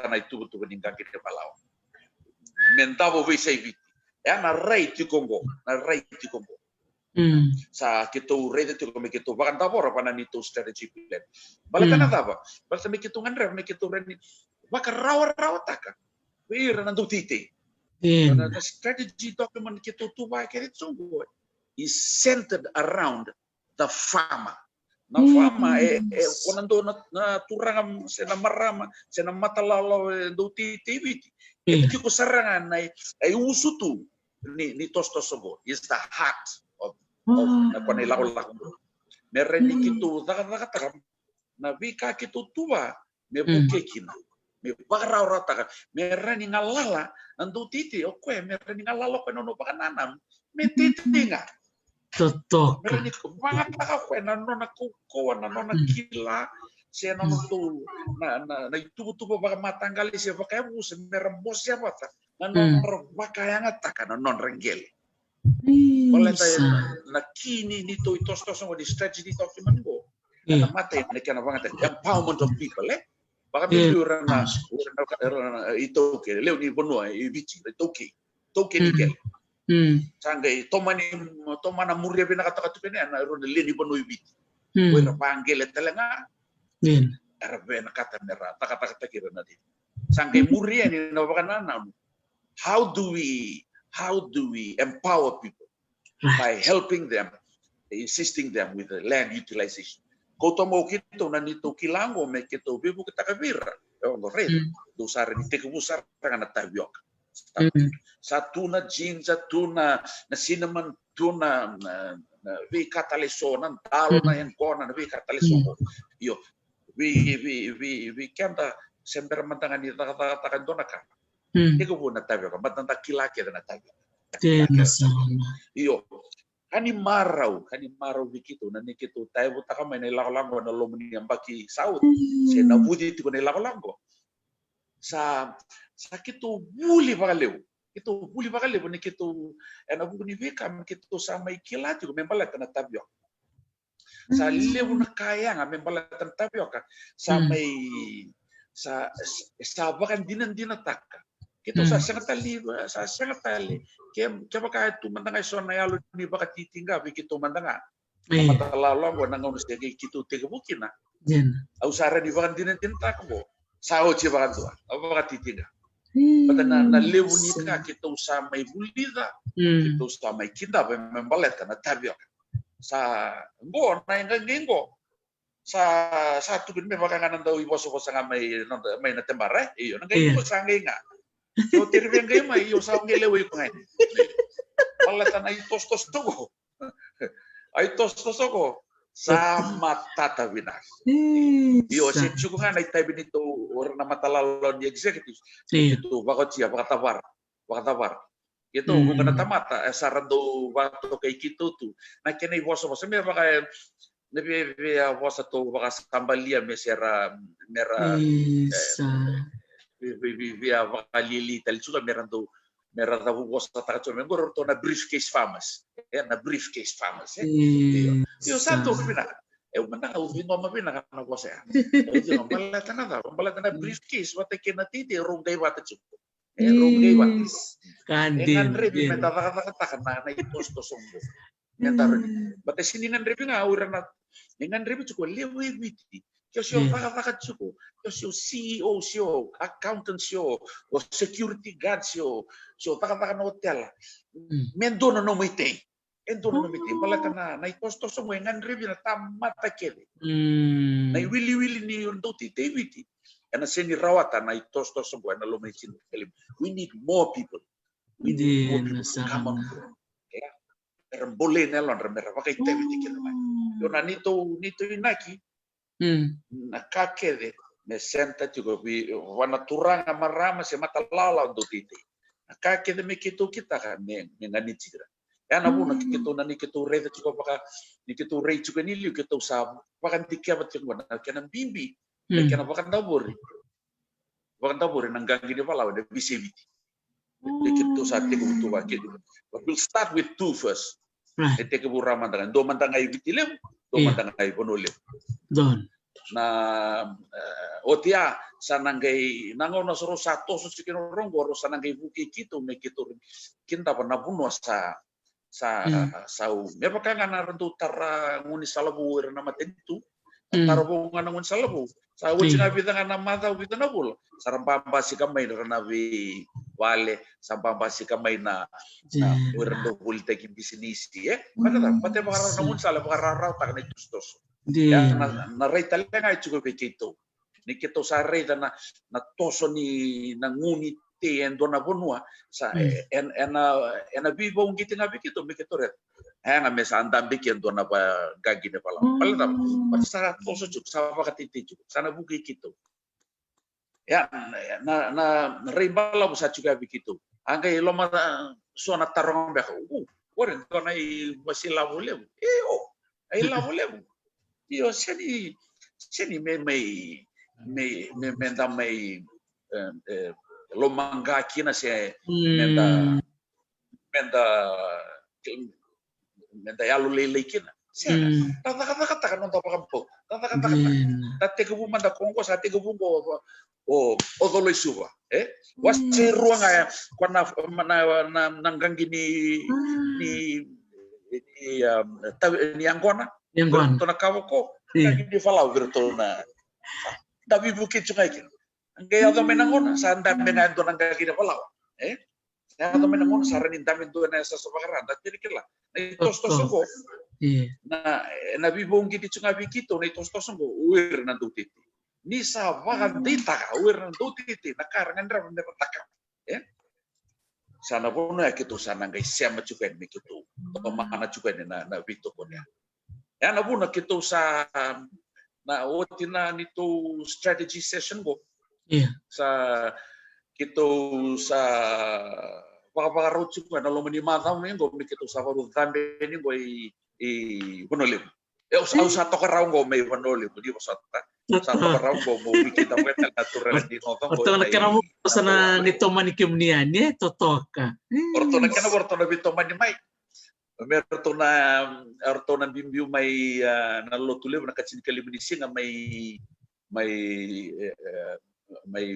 na itu betul meninggal kita palau mentavo visai viti ya na rai ti Kongo sa kita rei ti Kongo kita bahkan tavo apa na itu strategy plan balakan apa basta me kita ngandre me kita reni baka rawa taka wir na dutite na strategy document kita tu ba kere tsungo is centered around the farmer. Na fama konando na turang sena marama sena matalalo do tiviti iti ko sarangan ay usutu ni tostosogo is the heart of na panila ko meron ni kito daga na bika kito tuwa me bukekina me bagaraw rata meron ni ngalala ando titi okay meron ni ngalalo ko no pakananam me titi nga Totok. Meron ko mga ako na nona kila siya na to na itubo baka matanggal siya baka bus meron boss siya bata na non baka yang ataka na non rengel. Wala tayo na kini nito itos di strategy document ko. Na mate na kana bang empowerment of people baka biura na ito ke leo ni bonua ibichi toke ni kel. Sangay tomana muria binakata pene ana ro leni bono ibiti wena pangele telenga arabe nakata mera takata kira na di sangay muria ni no bakana how do we empower people by helping them assisting them with the land utilization ko tomo kito na nito kilango me kito bibu kita kabira no red do sar ni te kubusar ngana tabiok satu na gin satu na cinnamon tuna vi katalisonan talo na yang kona vi katalisonan yo vi kanta sember mantangan ni takatakan dona ka iko po na tabi ka batang takilaki na tabi yo kani marau bikito na nikito tayo taka may nilakalango na lomani ang baki saut siya nabudi tiko nilakalango sa kito buli bakalew ni kito ana buni veka kito sa may kilati ko membalat na tabyo sa lew na kaya nga membalat na tabyo ka sa may sa bakan dinataka kito sa sangatali kem baka tumandanga so na yalo ni baka titinga kito mandanga matalalo ko nang unos kito tegabukina au sara di bakan dinataka ko Sao ci bakan tua. Apa titinga. Pata na lewu ni ka kita usah mai bulida. Kita usah mai kinda membalet kana tabio. Sa ngo na ngo. Sa tu bin me baka nanda ibo so sa mai na tembare. Iyo ngai ko sa ngai nga. So tirbe ngai mai iyo sa ngai lewu ko ngai. Balet na itos togo. Ai tos ko. Sama tata binas. Iyo si chukungan ay tayo binito or na matalalo ni executive. Itu bakit siya bakatabar. Itu kung natamata sarando bato kay kito tu. Na kinay boso may baka nabi boso to baka sambalia mesera mera via baka lili talsuga merando merada boso ta to mengor to na briefcase famous. Na briefcase famous. Yo santo pina. Mana au vingo mapina kana ko sa. Yo balata na briefcase wate kinatiti rungay wate chuko. Rungay watis. Kan rebi meta kata na itos to sombo. Meta bate siningan rebi nga urana. Ngan rebi chuko lewe witi. Kyo siyo kaka chuko. Kyo siyo CEO siyo, accountant siyo, o security guard siyo. So taka no hotel. Mendono no mitay. Ento no miti balata na itos to sombo ngan rebi na tamata kele. Na wili ni undo titeviti. And seni rawata na itos to sombo na lumaisin kelim. We need more people. We need more people to come on board. Yeah. Pero boleh na lang remera baka iteviti kele mai. Yo na nito inaki. Nakakede me senta juga bi wana turanga marama se matalala undo titi. Nakakede me kita kan me ngani tigra. Ya na buna kito na ni kito reda chuko baka ni kito rei chuko niliu kito sa baka tikia batik wana kana bimbi kana baka daburi nang gangi ni pala de bisibiti de kito sa tigo tu ba kito but we'll start with two first ete ke burama dengan do mandangai bitilem do mandangai ponolem don na otia sanangai nangono soro sato so sikino rongo ro sanangai buki kito me kito kinta pa nabuno sa me baka nga naranto tara nguni salabu na matentu taro nga ngun salabu sa uci nga bida nga namata bida na bul sarambamba si kamay na nabi wale sambamba si kamay na urando bul teki bisinisi kada pate baka ngun salabu baka raraw tak na tustos ya na rey talaga nga chuko kito ni kito sa rey na toso ni nanguni te endo na bonua sa ena vivo un gitin abi kito me kito ret nga mesa andam bikin do na ba gagi ne pala pala sa toso chuk sa ba katiti chuk sana buki kito ya na ribala sa chuk abi kito angay loma sona tarong ba ko oren to na i wasila volem ay la volem yo seni me menda mai lomanga kina se menda yalu lele kina se kata kan untuk pakampo kata tate ke buma da kongo sa te ke bungo o dolo suba wasi ruang ya kwana nanggangi ni angkona to na kawoko di falau virtual na tapi bukit sungai kin Gaya to menangon sa andam dengan to nang gagina palaw. Sa to menangon sa ranin damin to na sa sabakaran. Dati kila. Na itos-tos ko. Na bibong giti tsunga bikito na itos-tos ko uir na dutiti. Ni sa wakan dita ka uir na dutiti nakarangan ra na pataka. Sana po na kito sana ngay siyama chuken mi kito. To mana chuken na bito ko niya. Ya na po na kito sa na otina nito strategy session ko. Sa kito sa baka road ko na lumani mata mo ngo kito sa paru tambe ni go i honolim sa to karaw go may honolim di ba sa to karaw go mo kita mo na natural di no to na kana mo sa na nito manikim niya ni totoka orto na bito man ni mai merto na bimbiu may nalotulem na katsin kaliminisi nga may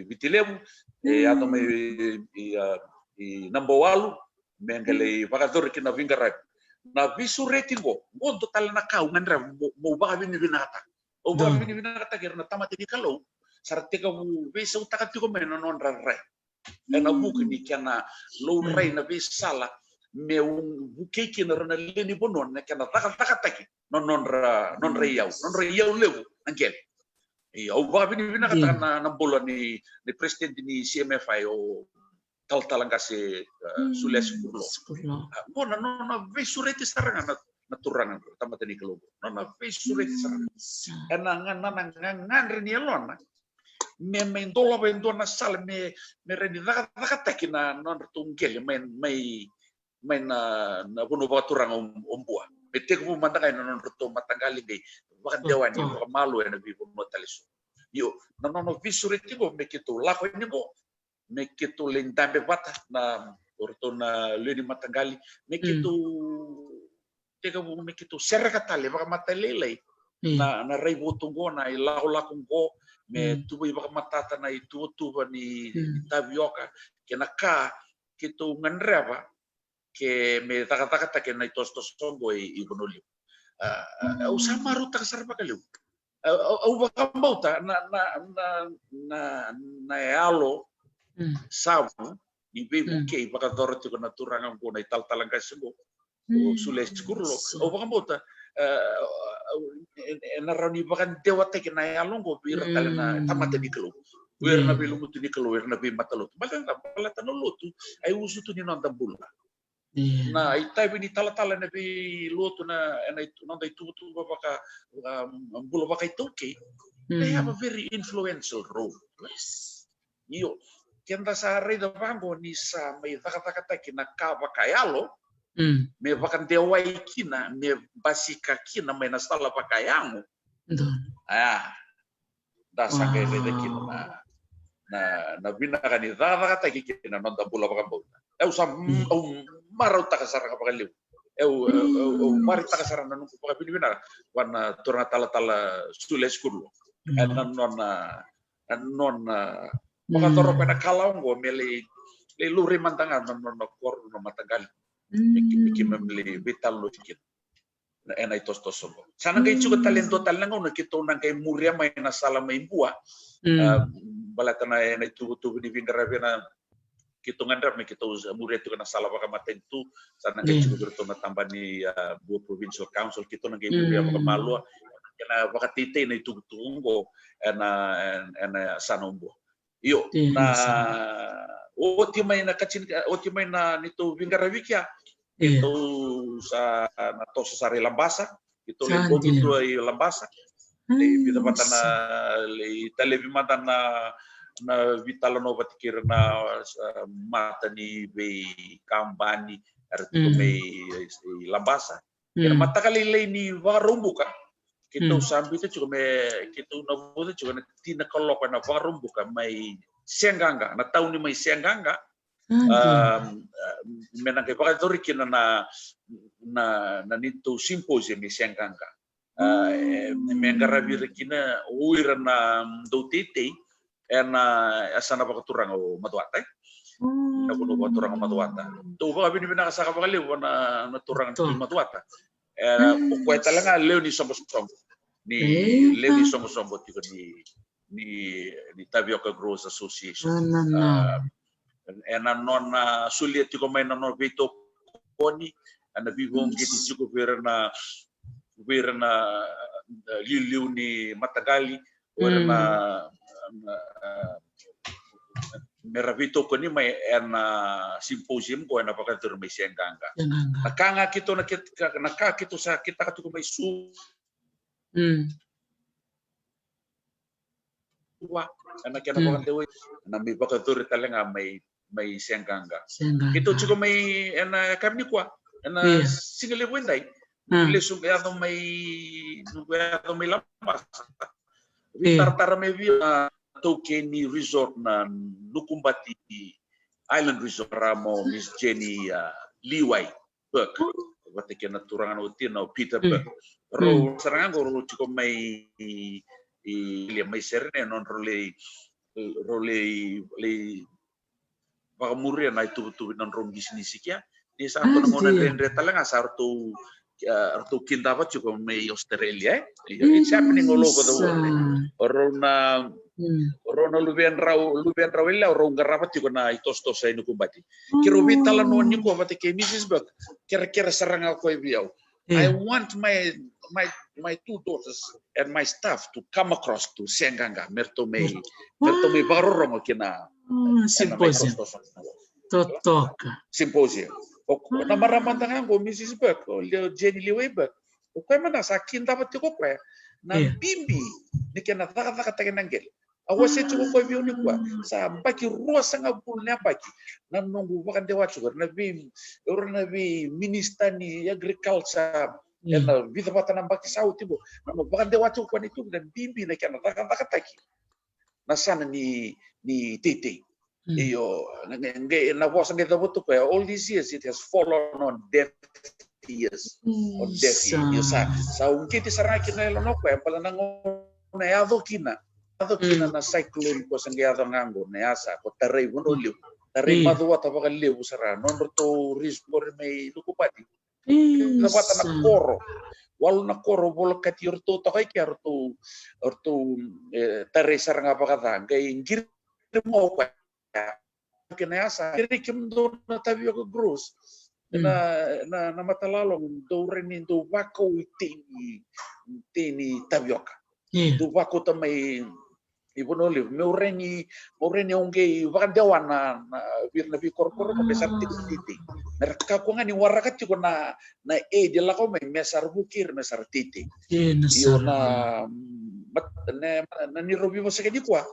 bitilem ato may nambawalu mengale pakator kina vingarap na visu rating go total na kaungan ra mo baka binibinata o baka binibinata kira na tamati di kalau sarteka vesa utaka tiko mena non rare ena buku ni kana lo rei na vesala me un bukeki na rana leni bonon na kana taka taki non rei yau lewu angel au ba bini bina kata na bola ni presiden ni CMFI o tal kasi sules kurlo no vesureti saranga na turangan tama tadi kelobo no vesureti saranga ngan reni elona me mendola na sal me reni daka taki na non tungkel men na buno ba turang ombua bete ko mandakai non ruto matanggali dei bakan dewani ko malu na bibo mo taliso yo no visureti ko me kitu lako ini ko me kitu lendambe bata na orto na leni matanggali me kitu tega bu me kitu serka tale baka matalelai na rei botungo na ilau lakungo me tubu baka matata na itu ni tabioka kena ka kitu nganreva ke me taka ke na tos songo i bonoli au samaru taka sarpa kaliu au baka mauta na alo sabu ni bebu ke baka doroti ko na turangan ko na tal-talang kasengo sules kurlo au baka mauta na rani baka dewa teke na alongo bira talena tamata di kelo wer na bilu mutu di kelo wer na bi matalo baka pala tanolotu ai usutu ni nonda bulla na itai bini tala na bi lotu na itu nonda itu baka bulla baka itoke they have a very influential role yo kenda sa reda bango ni sa may taka kina ka bakayalo me bakan dewai kina me basika kina may nasala bakayango da sangay reda kina na binaka ni taka kina nonda bula bakan bauta usam marau taka sarang bakaliw mari taka sarang nanu baka binibina wana turna tala sules kurlo non maka toro pena kalongo mele le luri mantangan no kor no matagal miki memle vital lo tikin na enai tos sobo sana ngai juga talento talanga no kito nang kai muria mai na sala mai bua balatana enai tu di vingara vena kito ngandar me kito muria tu na sala baka matentu sana ngai juga bertona tambani buah provincial council kito nang kai muria baka malua kena baka tite na itu tunggo ena sanombo iyo na oti may na nito Vingaravikia ito sa na to sa Lambasa ito le bodo ay Lambasa le bidapatan na le televimata na Vitalanova tikir na mata ni be Kambani arto may Lambasa kaya matakali ni Varumbuka kita sambil itu juga kita nabuto juga na tinakalok na varum buka may sianganga na taon ni may sianganga menang kay baka dorikin na nito symposium ni sianganga mengarabi rekina uira na dotete na asana baka turang o matuata na kuno baka turang o matuata to baka binibina kasaka baka liw na turang o matuata pokoknya talaga leo ni sombo ni leo ni sombo tiko ni Tapioca Growers Association non sulit tiko may non vito koni ana bibong gitu tiko verna liliu ni Matagali verna meravito ko ni may symposium ko na pagkatur may siyanganga. Nakanga kito nakakito sa kita katuko may anak yang nak dewe na may pagkatur talaga may siyanganga. Kito chuko may kami kwa na single wenday lesung ya may lambas. Tartara may Tokeni Resort na Lukumbati Island Resort ramo Miss Jenny Liwai Burke wate kena turangan utin no Peter Burke ro serangan go cukup mai serne non role pakamuri na itu non rom bisnis kia di saat ngona rendre talanga sarto kinta pa cukup mai Australia it's happening all over the world or na Rona lubian raw illa ro garapati ko na itos-tos sa inu kumbati. Kiro vitala no ni ko bati ke Mrs. Buck. Kira saranga ko ibiyaw. I want my two daughters and my staff to come across to Senganga merto me barorong kina symposium. Totoka. Symposium. O na maramantangan ko Mrs. Buck o Jenny Lee Buck. O kaya man sa akin dapat ko kwa na bimbi ni kina taka nanggel. Awas itu ko ibiyaw ni kwa sa baki ruasa nga bulnya baki na nunggu bakan dewa chugar na bi minister ni agriculture na vida batan baki sau tibo na bakan dewa chugar itu dan bimbi na kina taka taki na sana ni titi iyo na was nga daw to kaya all these years it has fallen on deaf ears on deaf ears sa ungkiti saraki na lo kaya pala nang na yado kina na cyclone ko sang yado ngango na asa ko taray wono liu taray madwa ta baka liu sara non to risk mo may lukupati na bata na koro walo na koro bolo kati orto to kay orto taray sara nga baka ta kay ngir mo pa kinasa kiri kim do na tabi ko gross na matalalong do rin do bako tini tabioka do bako ta may ibonoli moreni onge wakan dewan na birna bi korporo ko besar titi mereka ko ngani warakat ko na de la ko may mesar bukir mesar titi yo na ni robi mo sa kadi kwa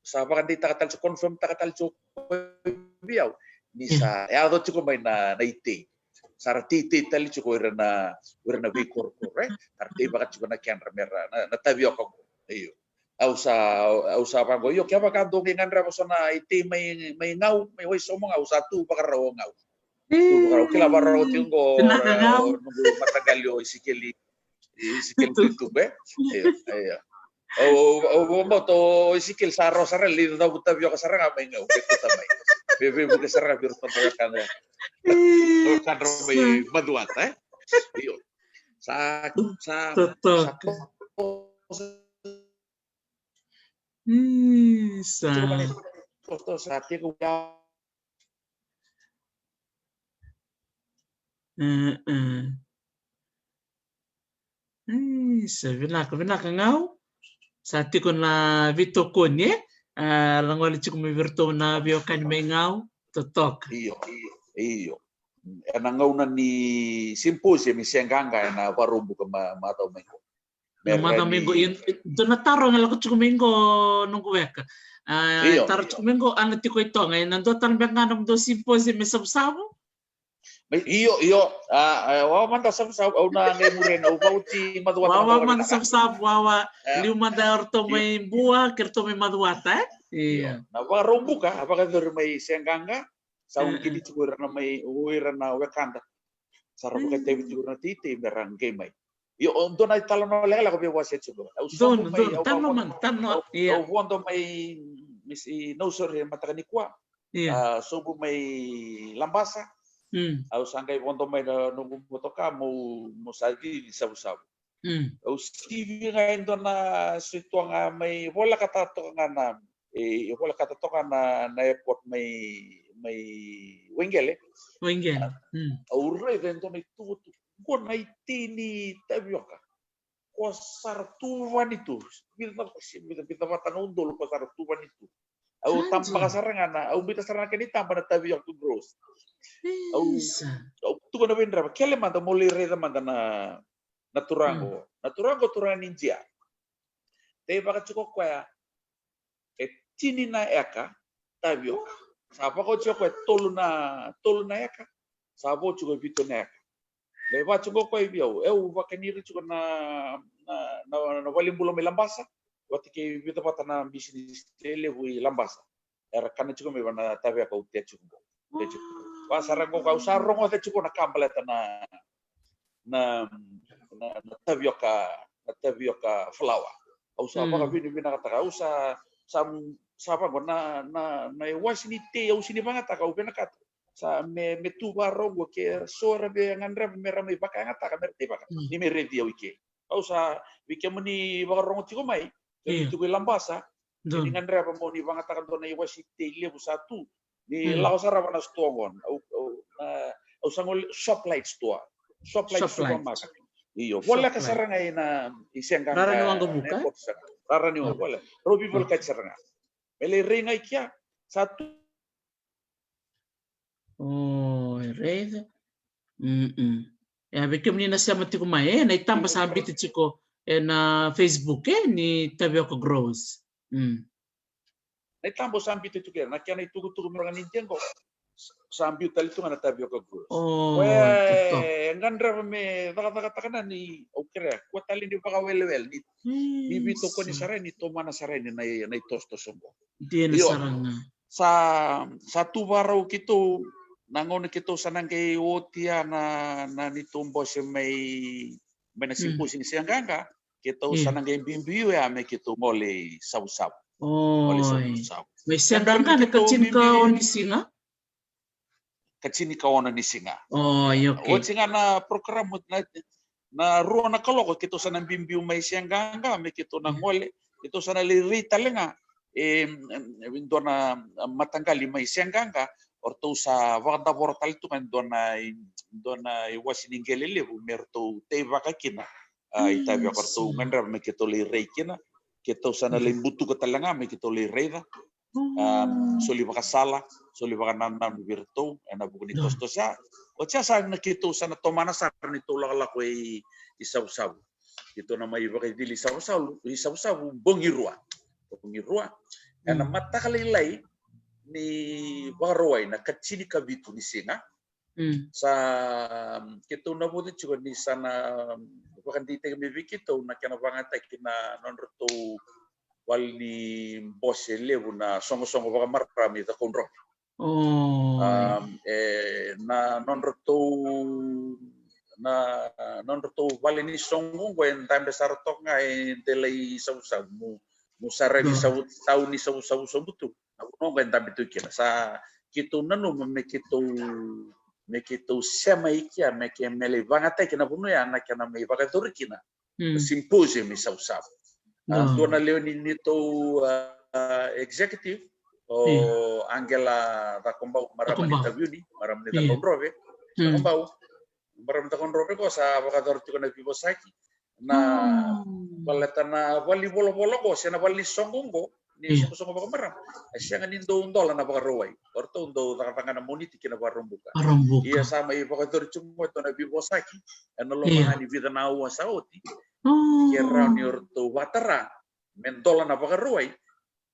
sa wakan di takatal so confirm takatal so biyaw ni sa ya do ko may na iti sara titi tali ko irna bi korpore arte bakat ko na kyan ramera na tabiyo ko iyo ausa pa go yo kaya baka do ngan ra so na iti may ngau may hoy so mga usatu baka raw ngau tu baka kila baro tingo matagal yo isikil tu be iyo o mo to isikil sa rosara li daw tabiyo ka saranga may ngau ko tamay bebe mo ka saranga bir to kan kan may maduat iyo sa Vina ngau sa tiko na vito konye langwali chiko me virto na bio kan me ngau totok iyo ana ngau na ni symposium mi Senganga na warumbu ka mataw mengo yun doon nataro nga lang ko chiko mengo nunggu weka taro chiko mengo ano tiko ito ngayon nando tanong nga nung do symposium me sabsabo iyo wa man ta sabsab au na ngay muren au bauti maduata wawa man sabsab wawa lima da orto may buwa kerto may maduata iya na warumbu ka apakah do may Senganga sa ungkiti siguro na may uwira na wakanda sarap ka tayo siguro na titi merang gamay yo doon ay talo na lela ko biwasit siguro doon tanno iya wondo may misi no sorry matakanikwa so may lambasa au sangay wondo may nung motoka mo saldi sabu-sabu au sivi ngayon doon na sitwa nga may wala katato nga na wala katato nga na airport may wengele aurre dentro may tuto ko na itini tabioka ko sartuwan itu kita matang undol ko sartuwan itu au tampa kasarangan na au bita sarana kani tampa na tabioka to gross au tu na vendra kele manda molire manda na turango turan ninja te baka chuko kwa tini na eka tabioka sapa ko chuko tolu na eka sabo chuko vito na eka leva chuko ko ibiao eu vakaniri chuko na walimbulo me lambasa wati ke vito patana business tele hui lambasa era kana chuko me bana tabioka utia chuko pasarango ka usarongo te chuko na kambaleta na tabioka flower usa pa vini kata usa sapa ko na wasini te au sini banga taka upena kat sa me tu baro go ke sora be ngandra me ramai baka ngata ka merte baka ni me revi au ke Kau sa bikin meni bakarong tiko mai. Iya. Itu ke lambasa. Don. Ini ngandre apa mau ni bangatakan to na iwasite lebu satu. Ni Hmm. laos ara na stongon. Au sangol shop lights to. Shop lights Shop lights. supermarket. Iyo, Shop wala ka light. saranga na isenganga. Rara ni wang buka. Rara ni wala. Robi bol ka saranga. Mele ringa ikia satu. Oh, red. Bikin ni nasi amati kumae na itamba sa ambiti chiko na Facebook ni Tapioca Grows. Na itambo sa ambiti tu kaya na kaya na itugo-tugo mga nindiyan ko. Sa ambiti talito nga na Tapioca Grows. Oh, Ngandra me baka ni okre. Kuatali ni baka well ni bito ko ni saray ni toma na saray ni na tosto sombo. Di na saranga. Sa tubaraw kito nangon kito sanang kay otia na nitumbo si may nagsimpusing siyang ganga kito sanang kay bimbiyo ya may kito ngole saw-saw. Oh, saw-saw. may siyang ganga na kachin ka o ni singa? Kachin ka o ni singa. Oh, okay. O singa na program na ruo na kaloko kito sanang bimbiyo may siyang ganga may kito na ngole kito sanang lirita lenga do na matanggali may siyang ganga orto sa wakanda portal tu kan dona wasininggelele merto te vakakina itabi orto ngandra me ketoli reikina keto sana lembutu katalanga me ketoli reida soli vakasala soli vakanam virto ena bukuni tostosa ocha sa nakito sana tomana sa ni tolak ko isaw-saw ito na may vakidili isaw-saw bongirua ena mata kalilai ni barawai na kachini kabitu ni singa sa kito na buti juga ni sana bukan di tega mebi kito na kana bangata kina nonroto wal ni bose lebu na songo baka marami ta konro na nonroto wal ni songo when time besar tok ngai delay sa musara ni saw ni saw butu no kan tapi tu kira sa kito nanu me kito sema ikia me ke mele vangata kina bunu ya na kana me vagator kina symposium isa-usap dona leoni nito executive o Angela Takombau maram ni interview ni maram ni Takonrobe Takonrobe ko sa vagator kina pibosaki na balatana wali bolo ko sina wali songongo ni songo baka maram asya nga nindo undola na baka roway orto undo nakatanga na moniti kina barumbuka iya sama i baka dorchumo to na bibosaki ano lo mahani vida na uwa sa oti kira ni orto watara mendola na baka roway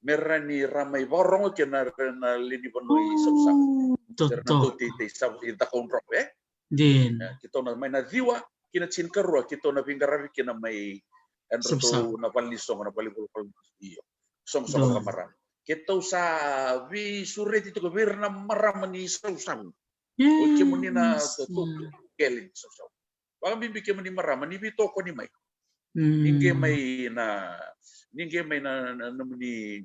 merani ramay barongo kina na lini banoi sausak kira na tuti sa ita konrok din kito na may na diwa kina chinkarua kito na pingarabi kina may enroto na palisong na palibol iyo song-song kamaram. Kita sa vi suret itu kebir na maram ni saw-saw. Oke muni na tutu kelin saw-saw. Baka bibigyan mo ni maram ni bito ko ni may. Ninge may na muni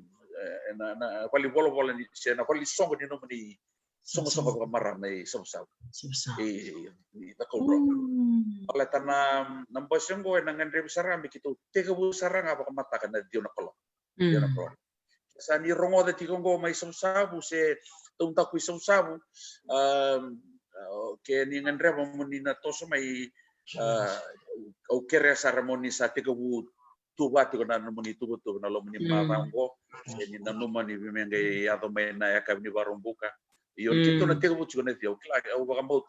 na palibol ni siya na palisong ni no muni song-song kamaram na saw-saw. Ita ko bro. Oleh tanam nambosong ko nang andre sarang bikitu. Tega bu sarang apa kamatakan na dio na kolok. Sa ni rongo da tikongo may saw-saw se tunta ko saw-saw ke ni ngandre mo ni na toso may o kere ceremony sa tigabu tuba ko na mo ni tubo na lo ni marango ni na no mani bimenge ya to may na ya ni barumbuka iyo kito na tigabu ko na tiyo kla o baka mo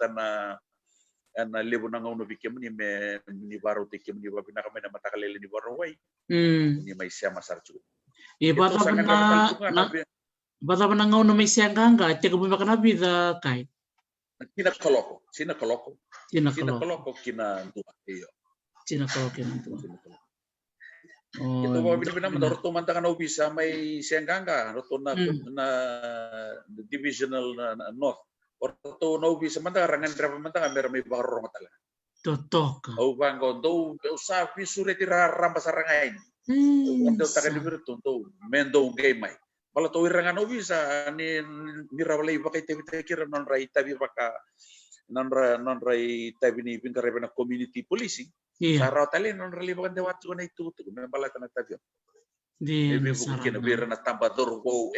na lebo na ngauno bikem ni baro tikem ni babina kami na matakalele ni baroway ni may siya masarchu bata na ngau na may siyang ganga tiga bumi ka na vida kay sina koloko kina dua iyo sina koloko kina dua ito ba binabina man orto man ta kana ubisa may siyang ganga orto na divisional north orto na ubisa man ta rangan drama man ta may barong tala totok au bango do sa fisure tira ramba sarangain Ando taga di virtu to mendo game mai. Bala to irangan bisa ni rawalay bakay kira non rai tabi baka non rai tabi ni pingkare na community policing. Iya. Sarau tali non relibukan dewat juga na itu tuh membala tanah tadi. Di Ebe buku kena sarana. bira na tambah dorgo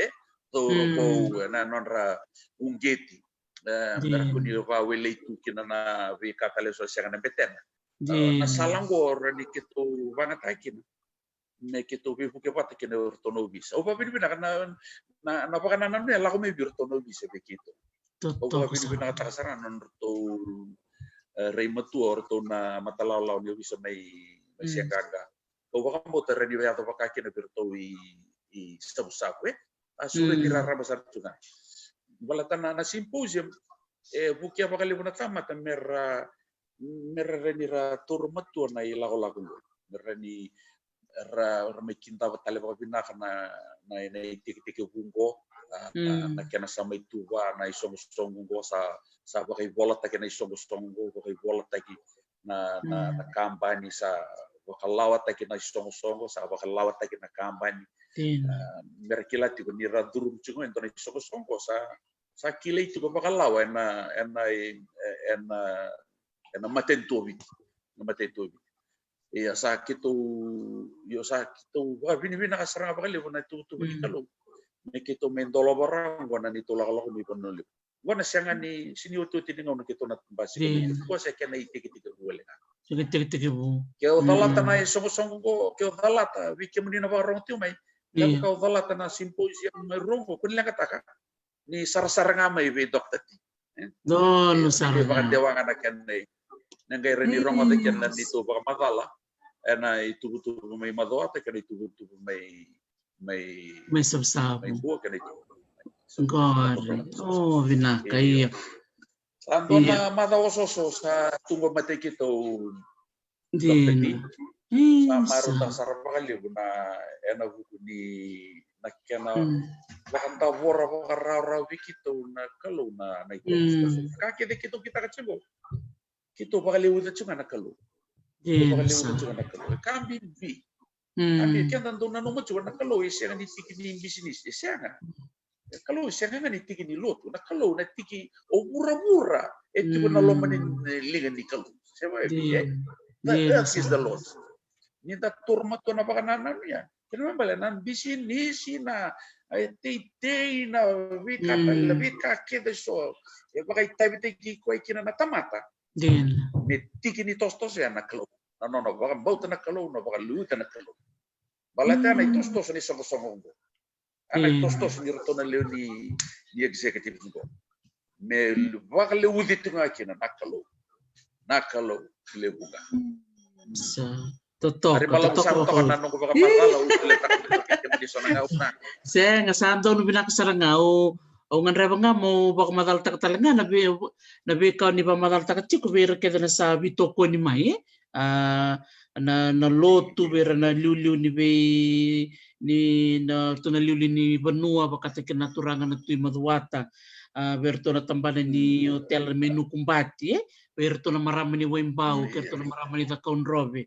dorgo na non ra ungeti. Mereka Di ni va wele itu kena na we kakale so siang na beten. di Na salangor ni kitu banget akin. Ne kitu we buku apa kena urtono bisa. Opa bini bina karena na pakan nanan ne lagu me urtono bisa begitu. Opa Toto bini bina kata kasar non urto rei matu urto na matalalau ni bisa mai siang gaga. Opa kan botar ni we atau pakai kena urto i stop we. Asure tirara besar juga. Balatan na simposium buki apa kali pun tamat merah renira turmatu na ilago merah ni ramai cinta batale baka bina kana na tiki bungo na kena sama itu na isong bungo sa baka bola ta kena isong bungo baka bola ta ki na kampanye sa baka lawat ta kena isong sa baka lawat ta kena kampanye merkila ti ni radurum cungo ento na isong sa kilay itu baka lawa na matentobi iya sakit bini nakasarang apa kali na itu bagi kalau kita mendolo barang wana nito lakalako mi panulip wana siya nga ni siniuto tiningaw na kita natambasi ko sa kaya na itik-itik wala nga Titik-titik bu. kaya dalata na isong ko kaya dalata wiki mo na barang tiyo may kaya kaya dalata na symposium may rongo kun lang kataka ni sarasara nga may doktor ti Don sarang. Baka dewangan na kyan nanggay rin ni rongo ta kyan na nito baka madala na itubutubo may madoa ta kaya itubutubo may sabsabo. May buwa ka na ito. Gari. Oh, vinakay. Ando na madawasoso sa tunggo matay kito Din. sa marutang sarapakali na buko ni nakikana bakanta wora baka raw-rawi kito na kalo na ito. Kakita kito kita katsibo. Kito bakaliwid at yung nakalo. Kito bakaliwid at yung nakalo. Kambing B. Kambing kaya nandun na numot yung nakalo. Siya nga nitikin yung business. Siya nga. Kalau siya nga nitikin ni Lot. Nakalo. Natiki. O mura-mura. Ito ko naloman lingan ni kalo. Siya nga. That is the Lord. Nita turma to na baka nanan niya. Kaya naman bala, nan business na tay na wika keda so. Baka itabi-tabi ko ay kinanatamata. May tiki ni tostos yan nakalo. No, baka bauta nakalo, baka luta nakalo. Balata na itostos ni song-song ko. Ana itostos ni roto na leo ni executive ko. May baka leudit nga kina nakalo. Nakalo lebuga. Totoo. Saya nga santo no binakasarangao. O nga reba nga mo baka madalta ka talaga nabi ikaw ni ba madalta ka chiko bira keda na sa bitoko ni mai na lotu bira na liuliu ni be ni na to na liuliu ni banua baka te naturangan na tu maduata berto na tambana ni hotel menu kumbati berto na marama ni Wembao berto na marama ni Dakon Robe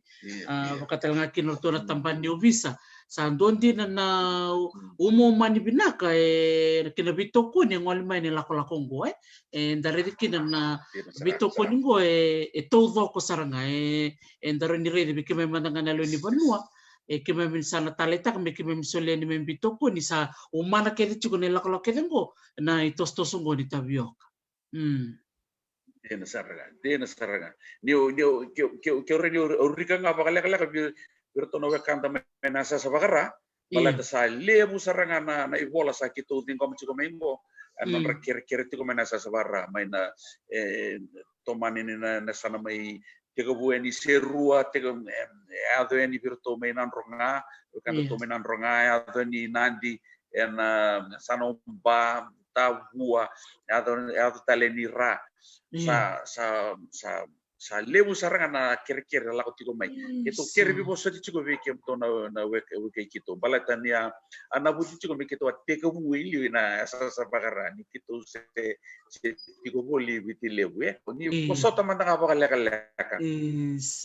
baka talaga kinorto na tamban ni Ubisa sa doon din na umuman ni binaka kinabito ko ni ngol may ni lako-lakong go dari kinan na bito ko ni go todo ko saranga dari ni rede bikime mandangan nalo ni banua kime minsan natalita kami kime misole ni bito ko ni sa umana kede chuko ni lako-lako go na itos-tosong go ni tabiok Dia nasaranga. Niyo urika nga bakala berto na kanta menasa sa bakara balata sa lebu saranga na ibola sa kito din ko mchiko mengo anon rakir-kir ti ko menasa sa bara may na tomani na sana may tiga buwan ni serua tiga ado ni berto may nanronga kanta to may nanronga ado ni nandi en sana ba tabua ado talenira sa lebu saranga na kir-kir la ko tiko may ito kir bibo sa tiko veke to na weke kito balatan ya anabuti tiko me kito teka buili na sa bagara ni kito se tiko boli biti lebu ni kosota man nga bakala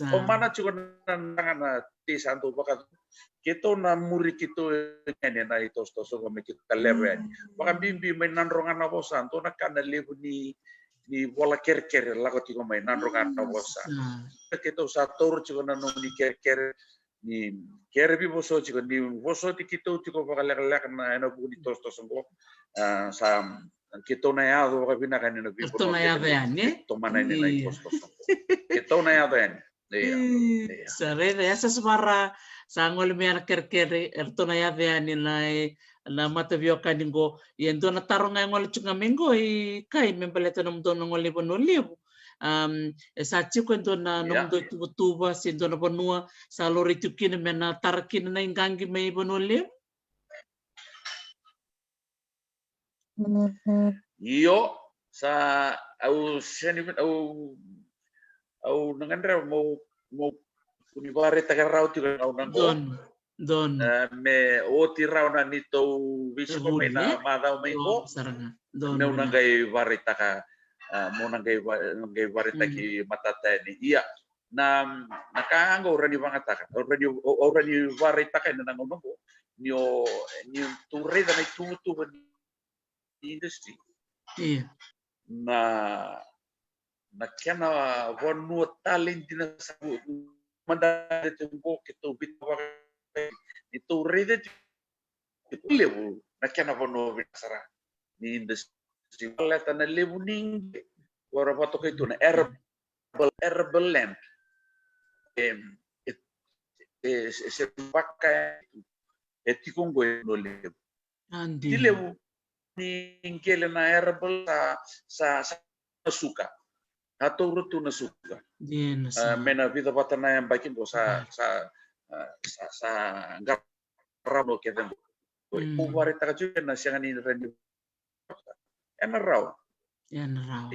o mana tiko na ti santo baka kito na muri kito ene na itos to so me kito lebu baka bimbi may nanrongan na bo santo na kana lebu ni ni bola ker lago ti ko mai nan rokan na bosa kita sa tour ci ko na no ni ker ni ker bi boso ci ko ni boso ti kito ti ko bakal lek na eno bu ni tos ngo sa kita na ya do ka binakan ni bi to na ya yani to mana ni na tos kita na ya yani sare ya sesmara sangol mi ar ker to na ya yani na mata vio kaningo yendo na tarunga ngol chunga mengo I kai membeleta nom don ngol libo no libo sa chiko endo na nom do tuba sendo na bonua sa lori tukine mena tarkin na ingangi me ibo no libo yo sa au seni au nangandra mo kunibare tagarau ti au nango don me oti rauna nito bisko me na madau me ko me unangai varita ka mo nangai varita ki matata ni iya na nakaango rani bangata already varita ka na nango ni turre da tu industry iya na kena vonu talent na sabu manda tungko kito bitwa itu rede itu lebu na kena vonu bisara ni industry leta na lebu ning ora pato itu na herbal land se pakai etikungo no lebu andi lebu ningkele na herbal sa suka atau rutu na suka mena vida batana yang baik itu sa garamo keten ko wari taka juga na siang ni rendi enarau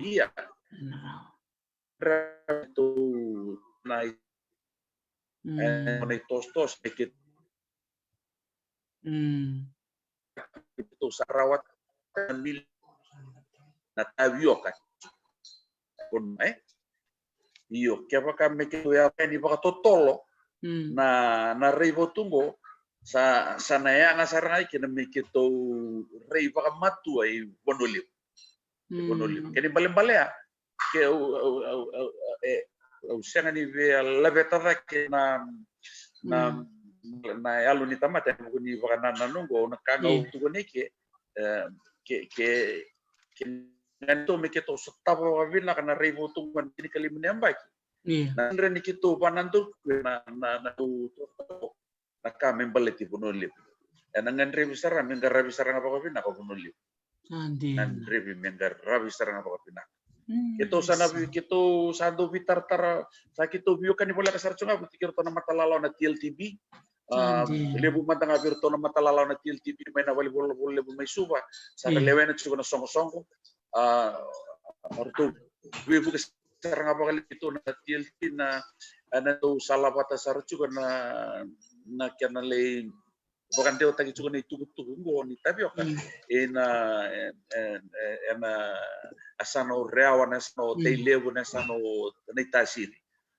iya itu na tostos dikit itu sarawat mil na tavio kan pun iyo kaya kami kaya ni baka totolo na reibo tungo sa naya nga sarangai kina mikito rei baka matu ay bonolip kani bale ya ke usianga ni ve labeta ke na alu ni tamata ni baka nanungo na kanga utugo ni ke nganto mikito setapo wabila kana reibo tungan kini kalimnya mbaki na ni kito panantu na kami baleti punulip ngan rebi sarang mengar rabi sarang apa kapina ko punulip nan rebi mengar rabi sarang apa kapina kito sana kito sando bitar sakito biyo kan bola kasar chunga butikir to na matalalaw na TLTB lebu matang abir to na matalalaw na TLTB may na volleyball lebu may suba sa lewen at suga na songo orto bibu kasarang apa kali ito na TLT na to salabata sarchu na kanale bukan dia tagi juga ni tugu ni tapi okan ena asano reawan asano teilebu asano naitasini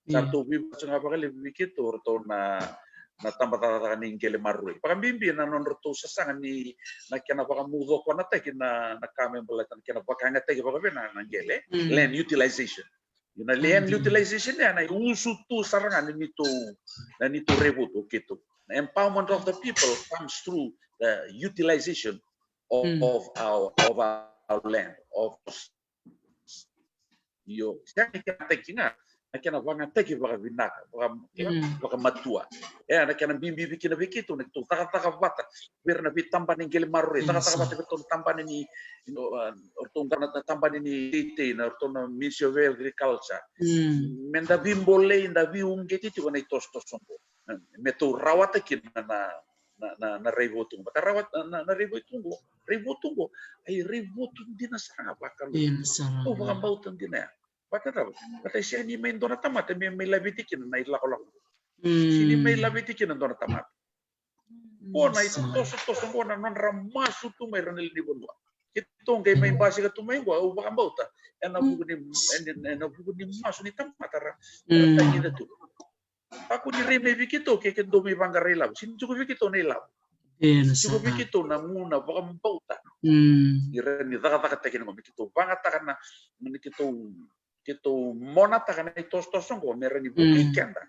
satu bibu cunga apa kali bikitu to na tambah tata ni ngele marui pakan bimbi na non roto sasangan ni na kana pakan mudo ko na teki na kame belatan kana pakan teki pakan na ngele land utilization na land utilization ya na usu tu sarangan ni to rebuto gitu empowerment of the people comes through the utilization of our land of yo siya teki na nakena vanga teki baka vinaka baka matua nakena bimbi bikina bikitu nek tu taka bata birna bitamba ni ngel marre taka bata betul tambane ni ortung kana tambane ni tite na ortung Ministry of Agriculture menda bimbole inda bi ungeti tu na tostos songo metu rawat kina na reibotung baka rawat na reibotung ay reibotung dinasara bakal oh baka bautan dina Patata, patay siya ni may doon na tamat, may labitikin na ilako. Sini may labitikin na doon na tamat. O na ito tos ko na ramasu tu may ranil ni bunwa. Itong kay may basi ka tumay ko, o baka bauta. Na bugo ni masu ni tamat ara. Tangi na tu. Ako ni reme bikito kay kendo may bangarilaw. Sino ko bikito na ilaw. Sino bikito na muna baka bauta. Ira ni taka tekin mo mikito banga taka na kito mona taka na tos ko mera ni buki kanda.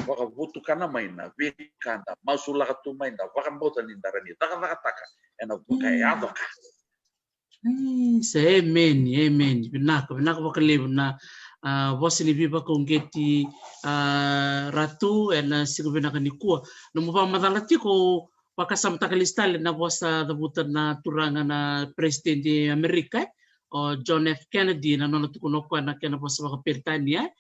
Baka butu kana maina kanda mausula ka tu maina baka bota ni darani taka ena buka adoka. Amen. Binaka bakalibu na vosi ni biba kongeti ratu ena sigo binaka ni kuwa. Nomu pa madalati ko pakasam takalistali na vosa dabutan na turanga na presidente Amerika o John F. Kennedy na nona tukunokwa na kena vosa baka Britania.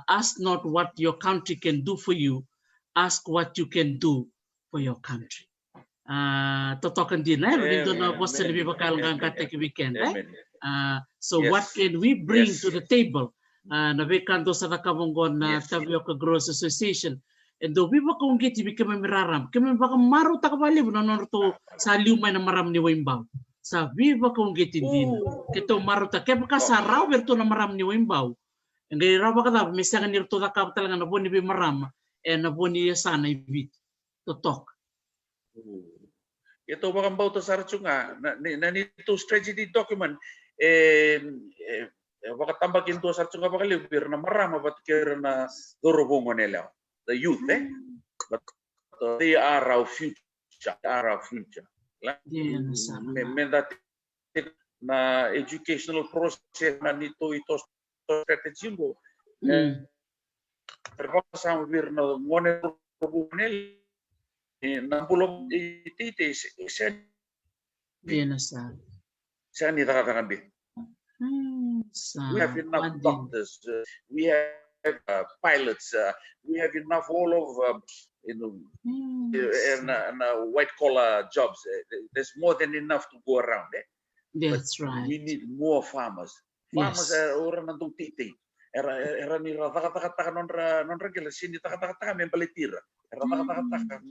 Ask not what your country can do for you, ask what you can do for your country. Totokan din na na vosa ni biba kalgang kate ki weekend so yes. What can we bring to the table? Navikando sa nakamonggon na Tapioca Growers Association. And do biba kung giti bikama miraram, kami baka maro takabali na norto sa liumay na maram ni Wimbaw. Sa biba kung giti din. Kito maro ta kaya baka sa raw berto na maram ni Wimbaw. And gaya raw baka daw misangan nirto takab talaga na buwan ni maram na buwan ni sana ibit. Totok. Ito baka bauta sa ratsunga na nito strategy document baka tambakin to sa ratsunga baka libir na marama ba't kira na durubungo nila. The youth, but they are our future. Na educational process na nito ito strategy mo. Terpaksa wir na ngone nel na bulog itite sen. Sen ni taka bi. We have enough doctors. We have pilots. We have enough all of white collar jobs. There's more than enough to go around. That's but right. We need more farmers. Farmers are orang nandung titi. Era ni taka non regular sini taka membalitir. Era taka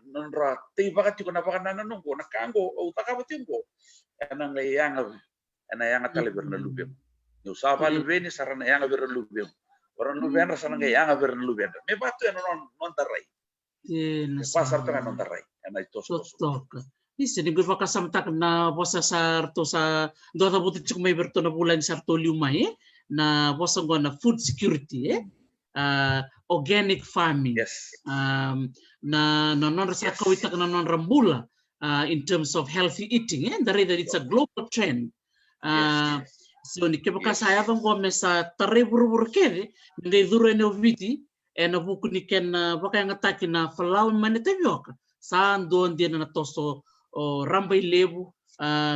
non ra tiba ka tiko na baka nananungko nakango o taka batingko. Enang yang taliber na lubim. Yo saba lubeni sarana yang ber lubim. Orang lubian rasanya nggak yang ber lubian. Me batu yang non tarai. Pasar tu non tarai. Ena itu. Isa ni gue pakasamtak na bosa sarto sa do ta buti chuk may berto na bulan sarto lumay na bosa go na food security organic farming. Yes. Na non sa kawitak na non rambula in terms of healthy eating dari that it's a global trend. So ni kebaka saya tong go mesa taribur kere ngai duro ne viti na buku ni ken baka nga taki na falau manetavioka sa don dia na tosto o rambai lebu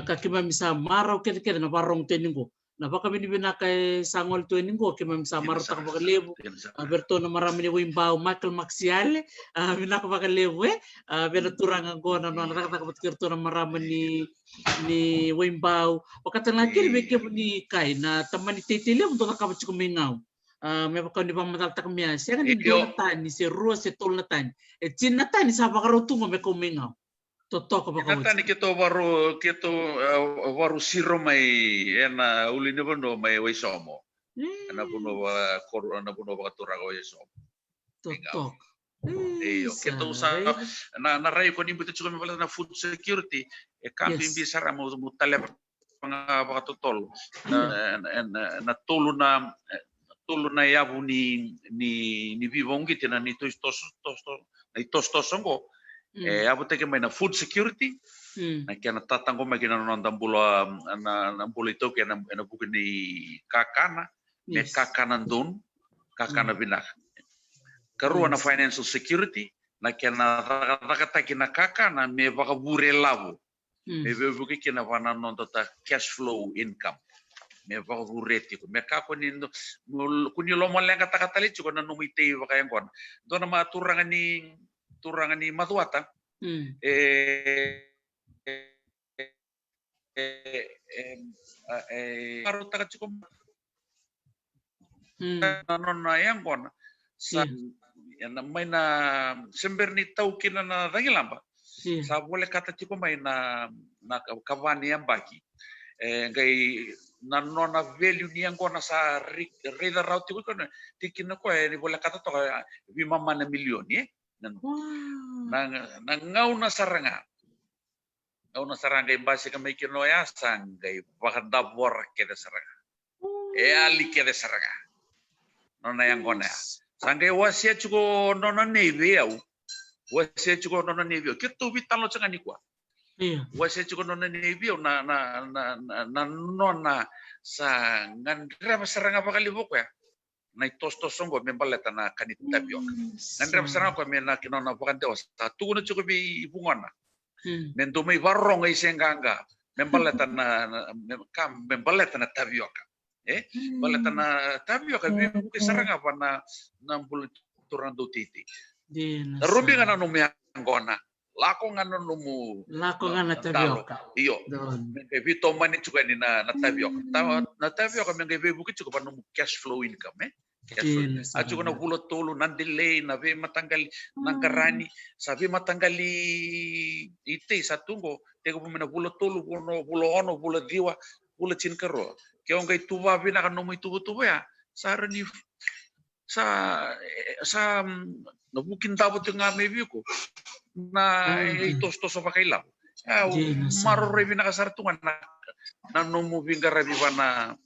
kakima misa marau kere na barong teningo na baka binibina kay sangol teningo kima misa marau tak baka lebu berto na marami ni Wimbaw Michael Maxiale binaka baka lebu bena turang go na nakaka batkirto na marami ni Wimbaw o katanagil beke ni kay na tamani tetele untuk nakabot ko mingaw may baka ni pamatal tak miya siya kan do na tani si ruwa si tol na tani chin na tani sa baka rotungo may kumingaw. Totok apa kamu? Tani kita baru siro mai ena ulini bono mai waisomo. Ena bono ba turago waisomo. Totok. Iyo kita usah na rai ko nimbuto chuko mi na food security kampi bisara mo tale mga totol na tulu na yabu ni bibongi tina ni tosongo. Abu teke mai na food security na kena tatang ko mai kena nonton bula na bula itu kena bukan di kakana me kakana don kakana binak karuana financial security na kena rakata kena kakana me baka bure labu me bukan kena wana nonton ta cash flow income me baka bure tiko me kako ni kuni lomo lenga takatali chiko na numite baka yang kon dona ma turangan ni matuata baru tak cukup non yang kon sa may na sember ni tau kina na dangilamba sa boleh kata cukup may na kawani yang baki gay na nona value ni yang kon sa rida rauti ko na tikina ko ni boleh kata to 5 million ye. Nangau na saranga Una saranga imbasi ka make no ya sanga bakanda bor ke de saranga. Ali ke de saranga. Nona yang kona. Sanga wasia chuko nona nevi au. Wasia chuko nona nevi. Kitu vitalo changa ni kwa. Wasia chuko nona nevi na nona sa ngandra saranga bakali boko ya. Na itosto songo membaleta na kanita biok. Ngandra saranga ko mena kinona bakante osta. Tu na chuko bi bungona. Mendo mai varong ai senganga membaleta na membaleta na tapioca baleta na tapioca vi buke saranga pana na bul turando titi rubi ngana no me angona lako ngana no mu tapioca iyo me vito mani chuka ni na tapioca na tapioca me ngai buke chuka panu cash flow income Acu kena bulat tolu nandile na ve matanggali nangkarani sabi matanggali ite satunggo tega pemena bulat tolu bulo ono bulat diwa bulat cinkero kaya ngai tuba bina kan nomu itu ya sarani sa nabukin tabu tengah mebiku na itu stoso pakai lam maro rebi na kasartungan na nomu bingara bibana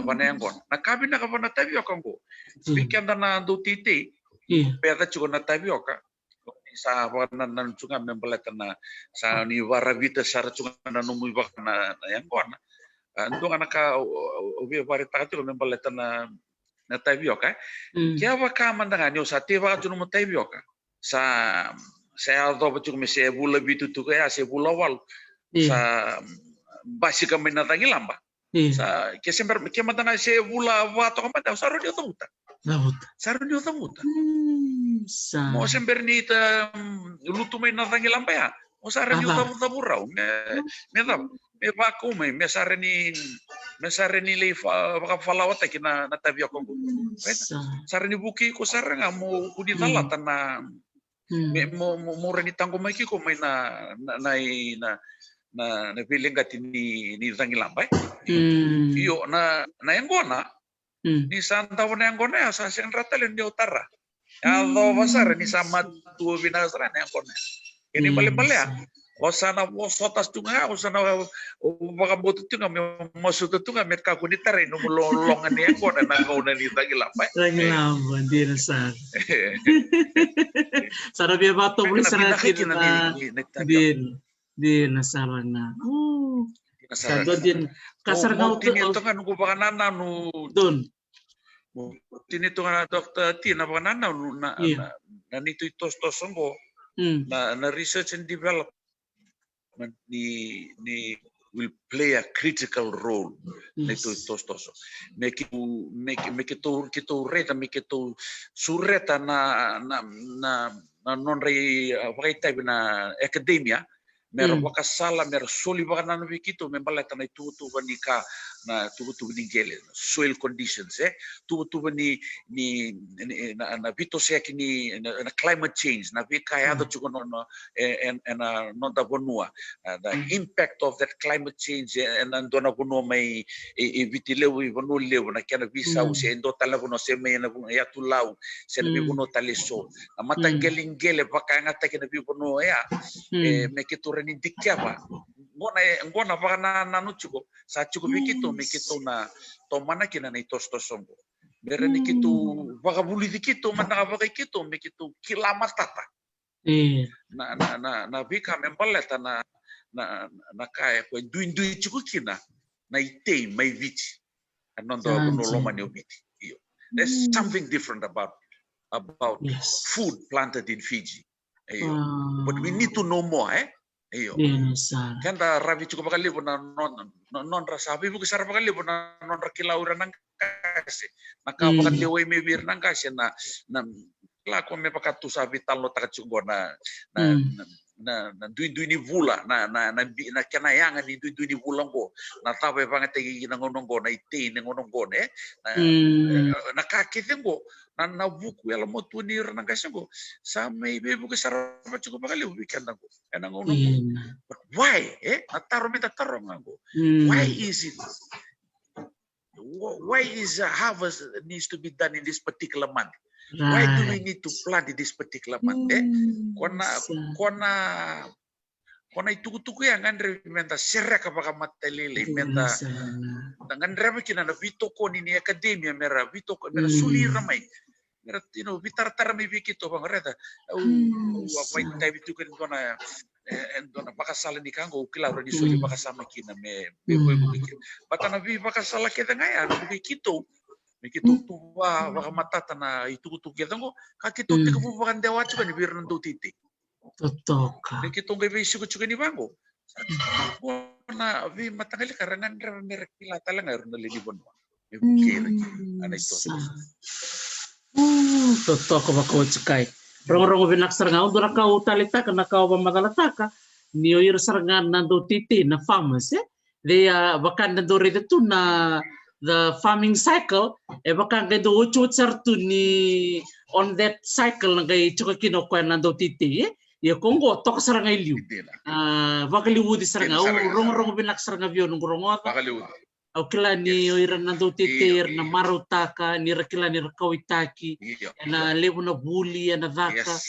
wana yang kon na kabi na kapana tapioca ko bikin na do titi peta chuko na tapioca sa wana na chunga membeleta na sa ni waravita sara chunga na numu na yang kon andong anaka ubi bari takati membeleta na tapioca kya wa ka mandanga nyo sa teva chuno mo tapioca sa do chuko me se bula bitu tu ya se bula wal sa basicamente na tangilamba sa que sempre que mandana se bula vato kamata saro dia tamuta mo sempre ni ta lutu mai na tangilamba ya o saro dia tamuta burau me vaku me sare ni le baka falawata kina na tabia kongo sare ni buki ko sare nga mo kudi talata na mo reni tango mai ko mai na feeling gati ni tangilamba iyo na yang gona ni santa wana yang gona sa sing ratalen di utara alo basar ni sama tu binasra yang gona ini bale ya osana sotas tunga osana baka botu tunga maksud tunga mereka ku ditare no lolongan yang gona na gona ni tangilamba di rasa sara bia bato buli sara di nasarana Sado din kasar na tinito nga nung kubakanana no don tinito nga Dr. T na bakanana na nito itostos ngo na research and development ni will play a critical role nito itostos kita sureta na non rei pakai na academia mera wakasala mera soli bakanana vikito membaleta na tutu banika na tutu ni gele soil conditions tutu ni na vito se ni na climate change na vika ya do chuko no no da bonua the impact of that climate change and dona bono mai vitileu bono leu na kana visa se endo tala bono se mai na ya tulau se na bono taleso na matangeling gele baka ngata kina bono ya me kitura ni dikyaba ngona baka na nuchuko sa chuko vikito me kito na to mana kina na itostosongo mera ni kito baka buli dikito mana baka kito me kito kilamatata na vika membaleta na kaya ko duindui chuko kina na ite mai viti anondo no loma ne obiti iyo there's something different about food planted in Fiji but we need to know more iyo kanda ravi chuko bakali bona non rasa bibu kisar bakali bona non rakilaura nang kasi nakabakali way me bir nang kasi na la ko me pakatu sabi talo takachungo na dui ni vula na kanayanga ni dui ni vulango na tabe banget tegi na ngonongo na ite na ngonongo na kakitengo na buku ya mo tu ni nang kasi go sa me bibu kisar chuko bakali weekend ngo na ngonongo but why ataro me tataro ngo why is harvest needs to be done in this particular month? Why do we need to plant in this particular month? Kona ituku-tuku ya ngandre menta sereka baka matalile menta ngandre makina na vito ko ni akademia mera vito ko mera sulira mai mera vitar mi vikito bangreta apa itai vitu kan dona baka sala ni kango kilaura ni suli baka sama kina me bukit batana vi baka sala kita ngaya na bukito Mikito tua baka matata na ituku-tuku kita ngo kakito tika bukan dewa juga ni birnan do titi. Totoka. Mikito ngai visu juga ni bango. Na vi matangali karena merek pila talang ngayon na lini bonwa. Kira ana ito. Totoka bako cikai. Rongo binak saranga undura kau talita kana kau pamatalata ni oir saranga nando titi na farmers dia bakan nando rede tu na the farming cycle bakan ke do ucut sartu ni on that cycle ngai chuka kino ko nando titi ya kongo tok saranga iliu bakali wudi saranga rongo binak saranga bio nungu rongo bakali wudi au kila ni oira nando titir na marutaka ni rakila ni rakawitaki na lebu na buli na dhaka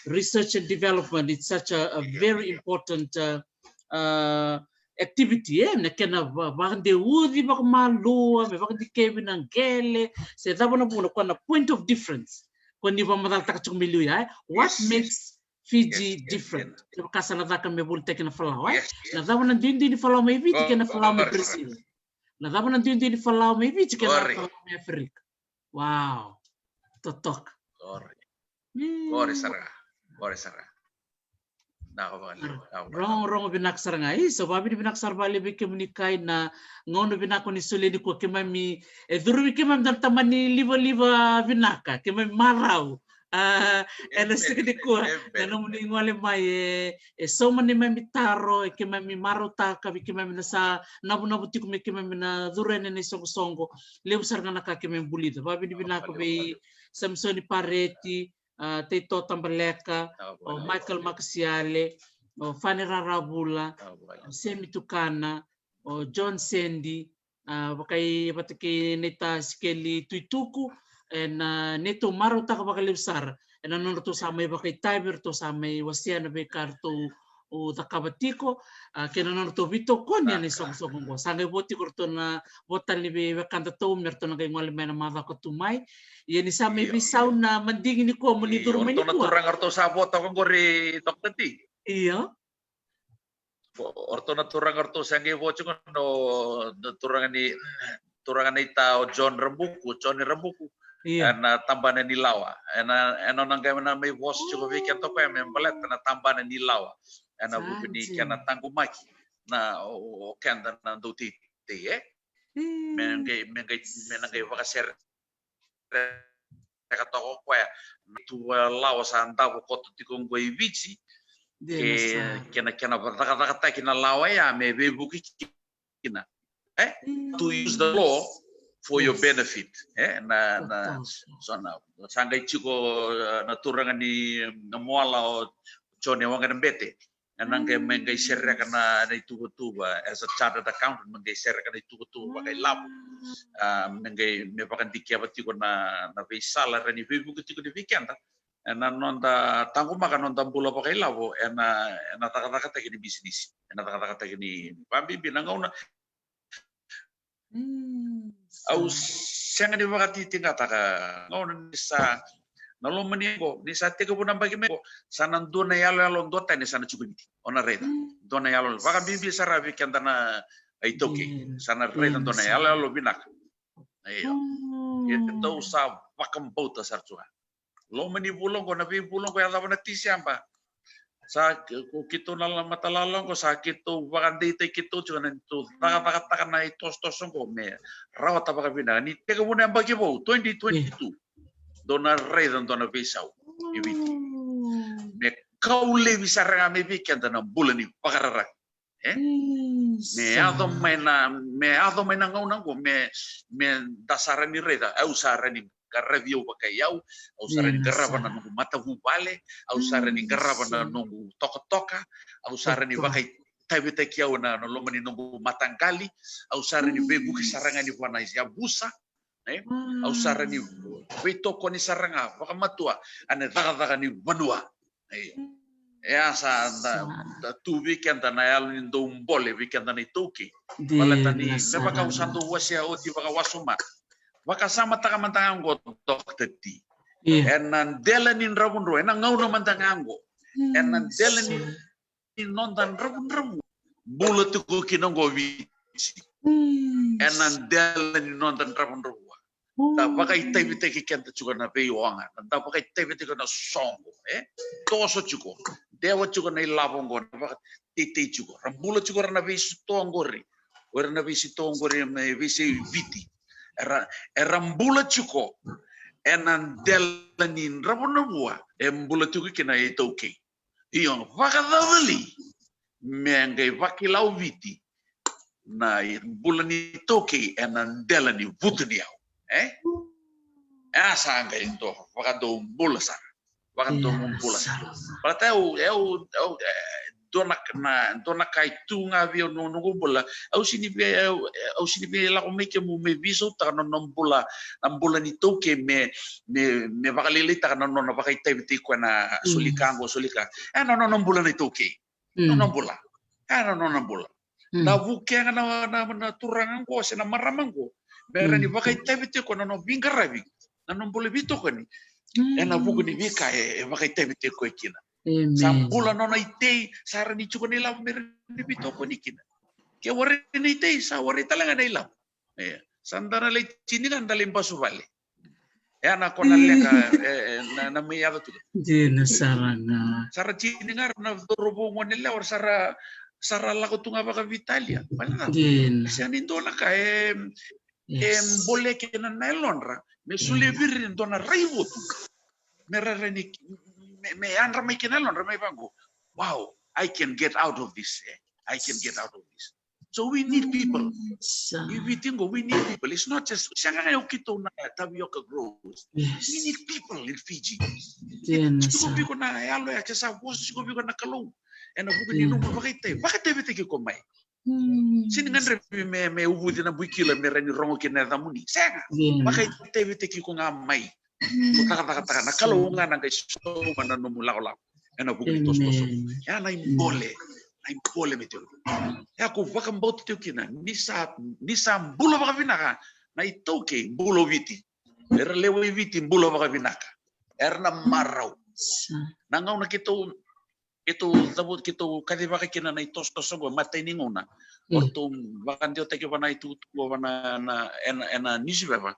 research and development it's such a very important activity na kena bagande udi bakmalu me bagande kevin angele se dabo na puno kwa na point of difference kwa ni bamadal takachuk milu ya what makes Fiji different kasa na dhaka me buli tekena falau na dabo na dindi ni falau me viti kena falau me Brazil na dava na dindi ni falau me viti kena falau me Afrika. Wow. Totok. Gore saranga. Rong binak saranga so babi binak sarbali be kemunikai na ngono binako ni soleni ko kemami duru kemam dan tamani liva binaka kemami marau. Ela segede ko na muni ngole mai so mani mami taro kemami marota ka kemami na sa nabu tiku me kemami na durene ni songo lebu saranga na ka kemami bulida babi binako be Samsoni Pareti Teto Tambaleka o Michael Makasiale o Fanny Rarabula Semi Tukana o John Sandy bakai batake neta skeli tuituku en neto maro taka bakalibsar en anono to samay bakai timer to samay wasiana be karto o takabatiko kena nono to vito kon ya ni song go sangai boti kurto na botan libe bakanta to merto na kay ngol mena mava ko tumai ye ni samay bisaw na mandingi ni ko moni durmay ni ko turang arto sa bota ko gori toktati iya orto na turang arto sangai bocho no turangan ni tao John Rambuku na tambana ni lawa eno nangay na may was chuko weekend to pa membalet na tambana ni lawa ana bupini kana tangumaki na o kanda na duti mengai vakaser katoko kwa tu lawa sa andavo koto tikong goi vici kena kata kina lawa ya me bebuki kina to use the law for your benefit na sangai chiko na turangan ni moala o chone wangan bete nangke mengai serra kana itu as a chartered accountant mengai serra kana itu bagai labu mengai me pakan tikiabat tiko na visala rani vibu tiko di weekend na nonta tangku makan nonta bula pakai labu na taka di bisnis na taka ni pambi binangau na au senga di wakati tingkat taka ngau nisa nalo menigo ni sa tega puna bagi me sanan dona yalo ndota ni sana chukuni ona reda dona yalo baka bibi sara weekend na aitoki sana reda dona yalo binak ayo itu sa pakam bauta sartua lo meni bulong ko na bi bulong ko yala na tisiamba sa ko kito na matalalong ko sa kito baka dite kito chuan to taka na itos ko me rawata baka bina ni tega puna bagi bo 2022 dona redan dona visau ibiti me kaule visaranga me weekend na bulani pakararak me ado mena ngau go me dasarani reda au sarani karrevio pakai au sarani garabana nungu mata vale au sarani garabana nungu toka au sarani pakai tabite kiau na no lomani nungu matangkali au sarani bebu kisaranga ni wana ya busa au sarani beto ko ni saranga baka matua ane daga ni banua sa tu weekend na yalo ni dombole weekend na ituki palatani me baka usando wasia oti baka wasuma baka sama taka mantangango dokteti enan delanin rabunro enan ngauna mantangango enan delanin nondan rabun bulat ko kinongo vici enan delanin nondan rabunro ta baka itai vite ki kenta juga na peyonga ta baka itai vite ko na songo toso juga dewa juga na ilabongo baka titi juga rambula juga na visi tongori ora na visi tongori me visi viti rambula juga enan delanin rabona bua embula juga kina itoke iyo baka davali mengai vakilau viti na bulani toke enan delani vutniau asa ngai to wakado bulasa wakado bulasa para eu dona kai tunga vio no bola au sini la ko meke mo me viso ta no bula ni toke me vakalili ta no vakai teviti ko na sulika no bula ni toke no bula no bula na vuke na turangan ko sina maramango bera ni vakai teviti ko no bingaravi na no bula vito ko ni na vuku ni vika vakai teviti ko kina sampula no na itei sara ni chuko ni law mer ni vito ko ni kina ke wore ni itei sa wore talanga na ilaw sandara le chini kan dalim pasu vale na ko na leka na me yado tu dina saranga sara chini ngar na robo ngone le or sara la ko tunga baka vitalia bala dina sian indona ka bole ke na nailonra me sule virin dona raivo tu me rareni me andra me kinalonra me bango wow I can get out of this I can get out of this so we need people if we think we need people it's not just sanga ukito na tapioca grows we need people in Fiji siko biko na yalo ya kesa bos siko biko na kalong ena buku ni no bakite bete ko mai sini ngandre me ubudi na buikila me rani rongo kina damuni sanga bakite bete ko ngamai taka na kalau nga nang so mana no mula ena buku tos ya na imbole metero ya ko vakam bot tukina nisa bulo baka vinaka na itoke bulo viti lewe viti bulo baka vinaka erna marau nangau na kito tabut kito kadi baka kina na itos go matay ninguna orto bakantio take bana itu bana na ena nisibaba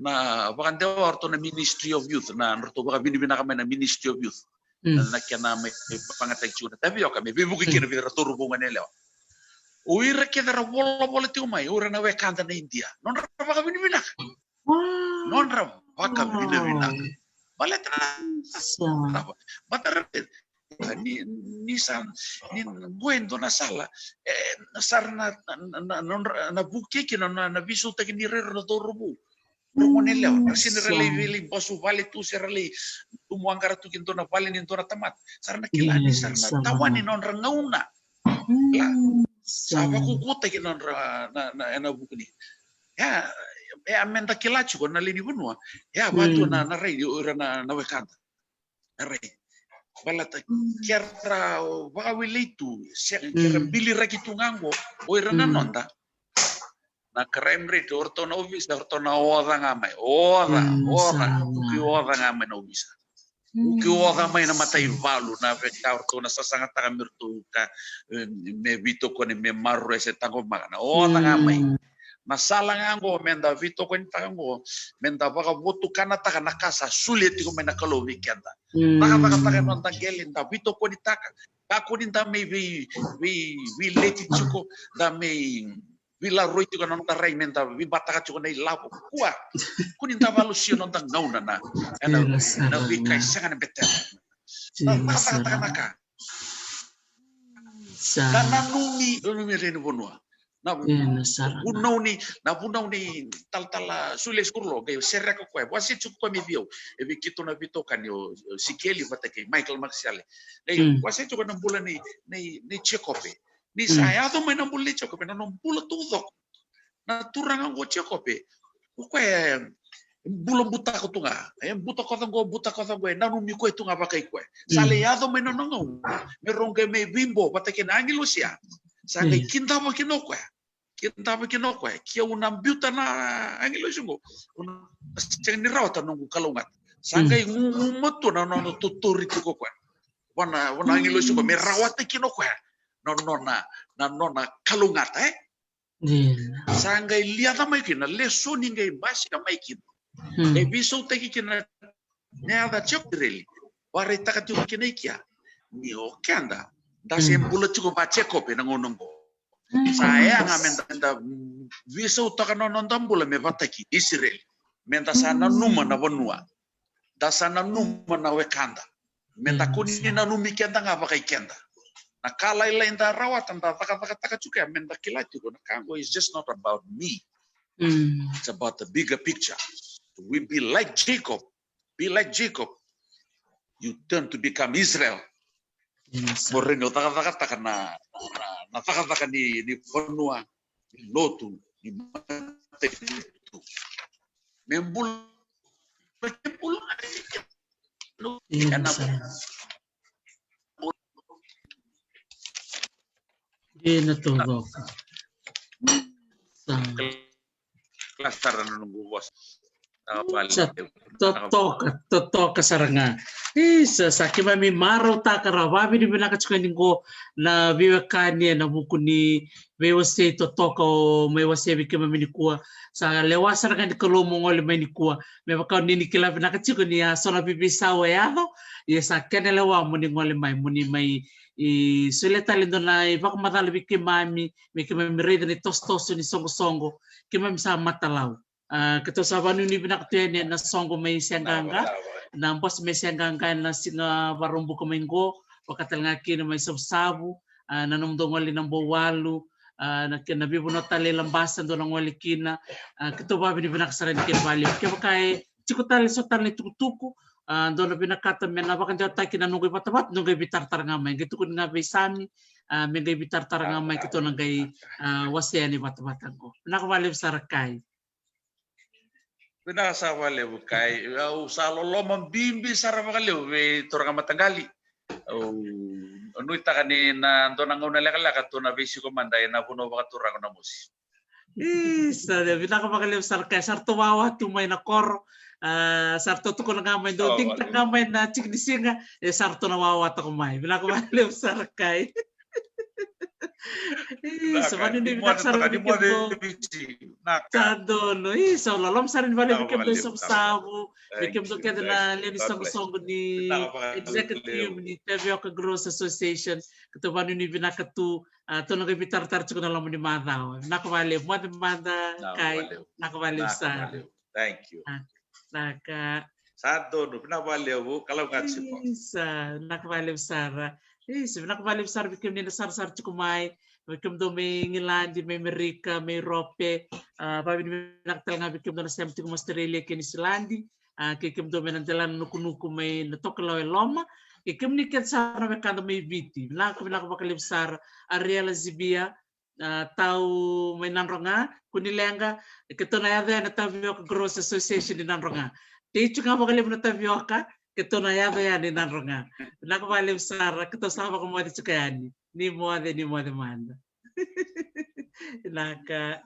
na bakante orto na Ministry of Youth na orto baka binibina kami na Ministry of Youth na kena may pangatay chuna tapi yo kami bibuki kina vidra turu bunga nila uira keda ra bola ti umay ura na we kanta na India non ra baka binibina non ra baka binibina baleta batar ni buendo na sala sarna na buki kina na visu ta kini re na turu bu Romonella, rasina rele basu vale tu serale umuangara tu kinto na vale ninto na tamat. Sarna kilani sarna tawani non rangauna. La saba ku kota kinon na bukuni. Ya amenda kilachu ko na lini bunwa. Ya batu na rei ura na wekanta. Rei. Balata kera wawilitu kera bili rakitungango oira na nonda. Na kremri tu orto na ubis orto na oda ngamai oda uki oda ngamai na ubis uki oda ngamai na matai valu na veka orto na sasanga taka mirtu ka me vito ko ni me maru ese tango magana oda ngamai na sala ngango menda vito ko ni tango menda baka botu kana taka na kasa sulit ko mena kalo weekend taka non tangelin da vito ko ni taka kako ni da me we leti chuko da me Vila roiti ko non tarei menta vi bataka chuko nei lapo kuwa kuninta valusio non tangauna na na vi kai sanga betel taka naka kana numi rene bonua na bunau ni tal sules kurlo ke serra ko kwa wasi chuko mi vio e vi kito na vito kanyo sikeli batake Michael Marciale nei wasi chuko na bula ni chekope ni saya to may nambuli chokope na nambula tudok na turang ang chekope ukwe Bulan buta ko tunga. Buta ko tango, nanu mi ko tunga pakai ko. Saleado me no no. Me ronge me bimbo, patakin angelo sia. Sanga kinta pa kinoko. Kinta pa kinoko. Kia unang biuta na angelo sungo. Sing ni rawata nungu kalungat. Sanga ngumoto na no tuturi ko ko. Wana angelo sungo me rawata kinoko. No na kalungat Sanga liata mai kina leso ningai masika mai kina. E biso teki kina nada chokreli. Ware takati kina ikia. Ni okanda. Da sembula cukup baca kopi nangonongko. Saya ngamenta biso takano nondambula me bataki Israel. Menta sana numa na wanua. Da sana numa na wekanda. Menta kuni na numi kenda ngapa kai kenda. Na kala ila inda rawatan da taka juga menta kilati ko na kango is just not about me. It's about the bigger picture. We be like Jacob. Be like Jacob. You turn to become Israel. Moreno taka na taka ni Fonua, ni Lotu, ni Matetu. Membul Natugo. Klaster na nunggu bos. Totoka saranga. Isa sakima mi maro takarawabi ni binakachukandingo na viwekani na bukuni vewase totoka o mewase bikima minikua sa lewa saranga ni kolomo ngole minikua mewakau nini kila binakachuko ni sona bibisa wayado yesa kene lewa muni ngole muni mai I suleta lindo na ivak matala bikimami bikima mireda ni tostoso ni songo kima misa matalau Ketua sabanu ni binaktuene na songo may sianganga na bos may sianganga na sina warumbu kumaingo wakatal ngaki na may sabsabu na numdongoli ng bawalu na kinabibo na tali lambasan do ng wali kina ketua babi ni binaksaran ni kinabali kaya kay cikutali so tali tukutuku do na binakata men abakan jata kinanungay patapat nungay bitartar ngamay gitu kun nga bisami mengay bitartar ngamay kito nangay wasya ni patabatan ko nakabalib sarakay Pinasa wale bukai usalo lomam bimbi sarama kaleu we toranga matanggali anu itakani na ndona ngona lekala katuna bisi komandai na puno bakatura na musi isa de binaka makaleu sarka sarto wawa tumay na kor sarto to ko ngamay do ting ngamay na chiknisinga sarto na wawa to kumay binaka makaleu sarkay Sebenarnya di bilang di Sadono, so lalom sarin balik bikin do sabu, bikin do kaya na linis song ni executive ni Tevioka Gross Association, ketua ni binakatu, to nang bitar-tar cukup dalam ni madaw, nakawali, mo mada kay nakawali sa. Thank you. Naka Sadono, pinawali mo kalau ngatsi po. Isa, nakawali sara. Nakawali sara bikin ni sar cukumay. Bikim do may Ngilandi, may Amerika, may Europe, pabi naktal nga bikim do na semti kung Australia kini Silandi, kikim do may nandalan nukunuku may natokalaw e loma, kikim ni ket sara may kando may biti, nakabakalipsar Ariela Zibia, tau may nanronga, kunilenga, kito na yada na Tevioka Gross Association ni nanronga. Ticho nga bakalip na Tevioka, kito na yada yan ni nanronga. Nakabalipsar, kito sama kumwadi chukayani. Ni moda manda. Naka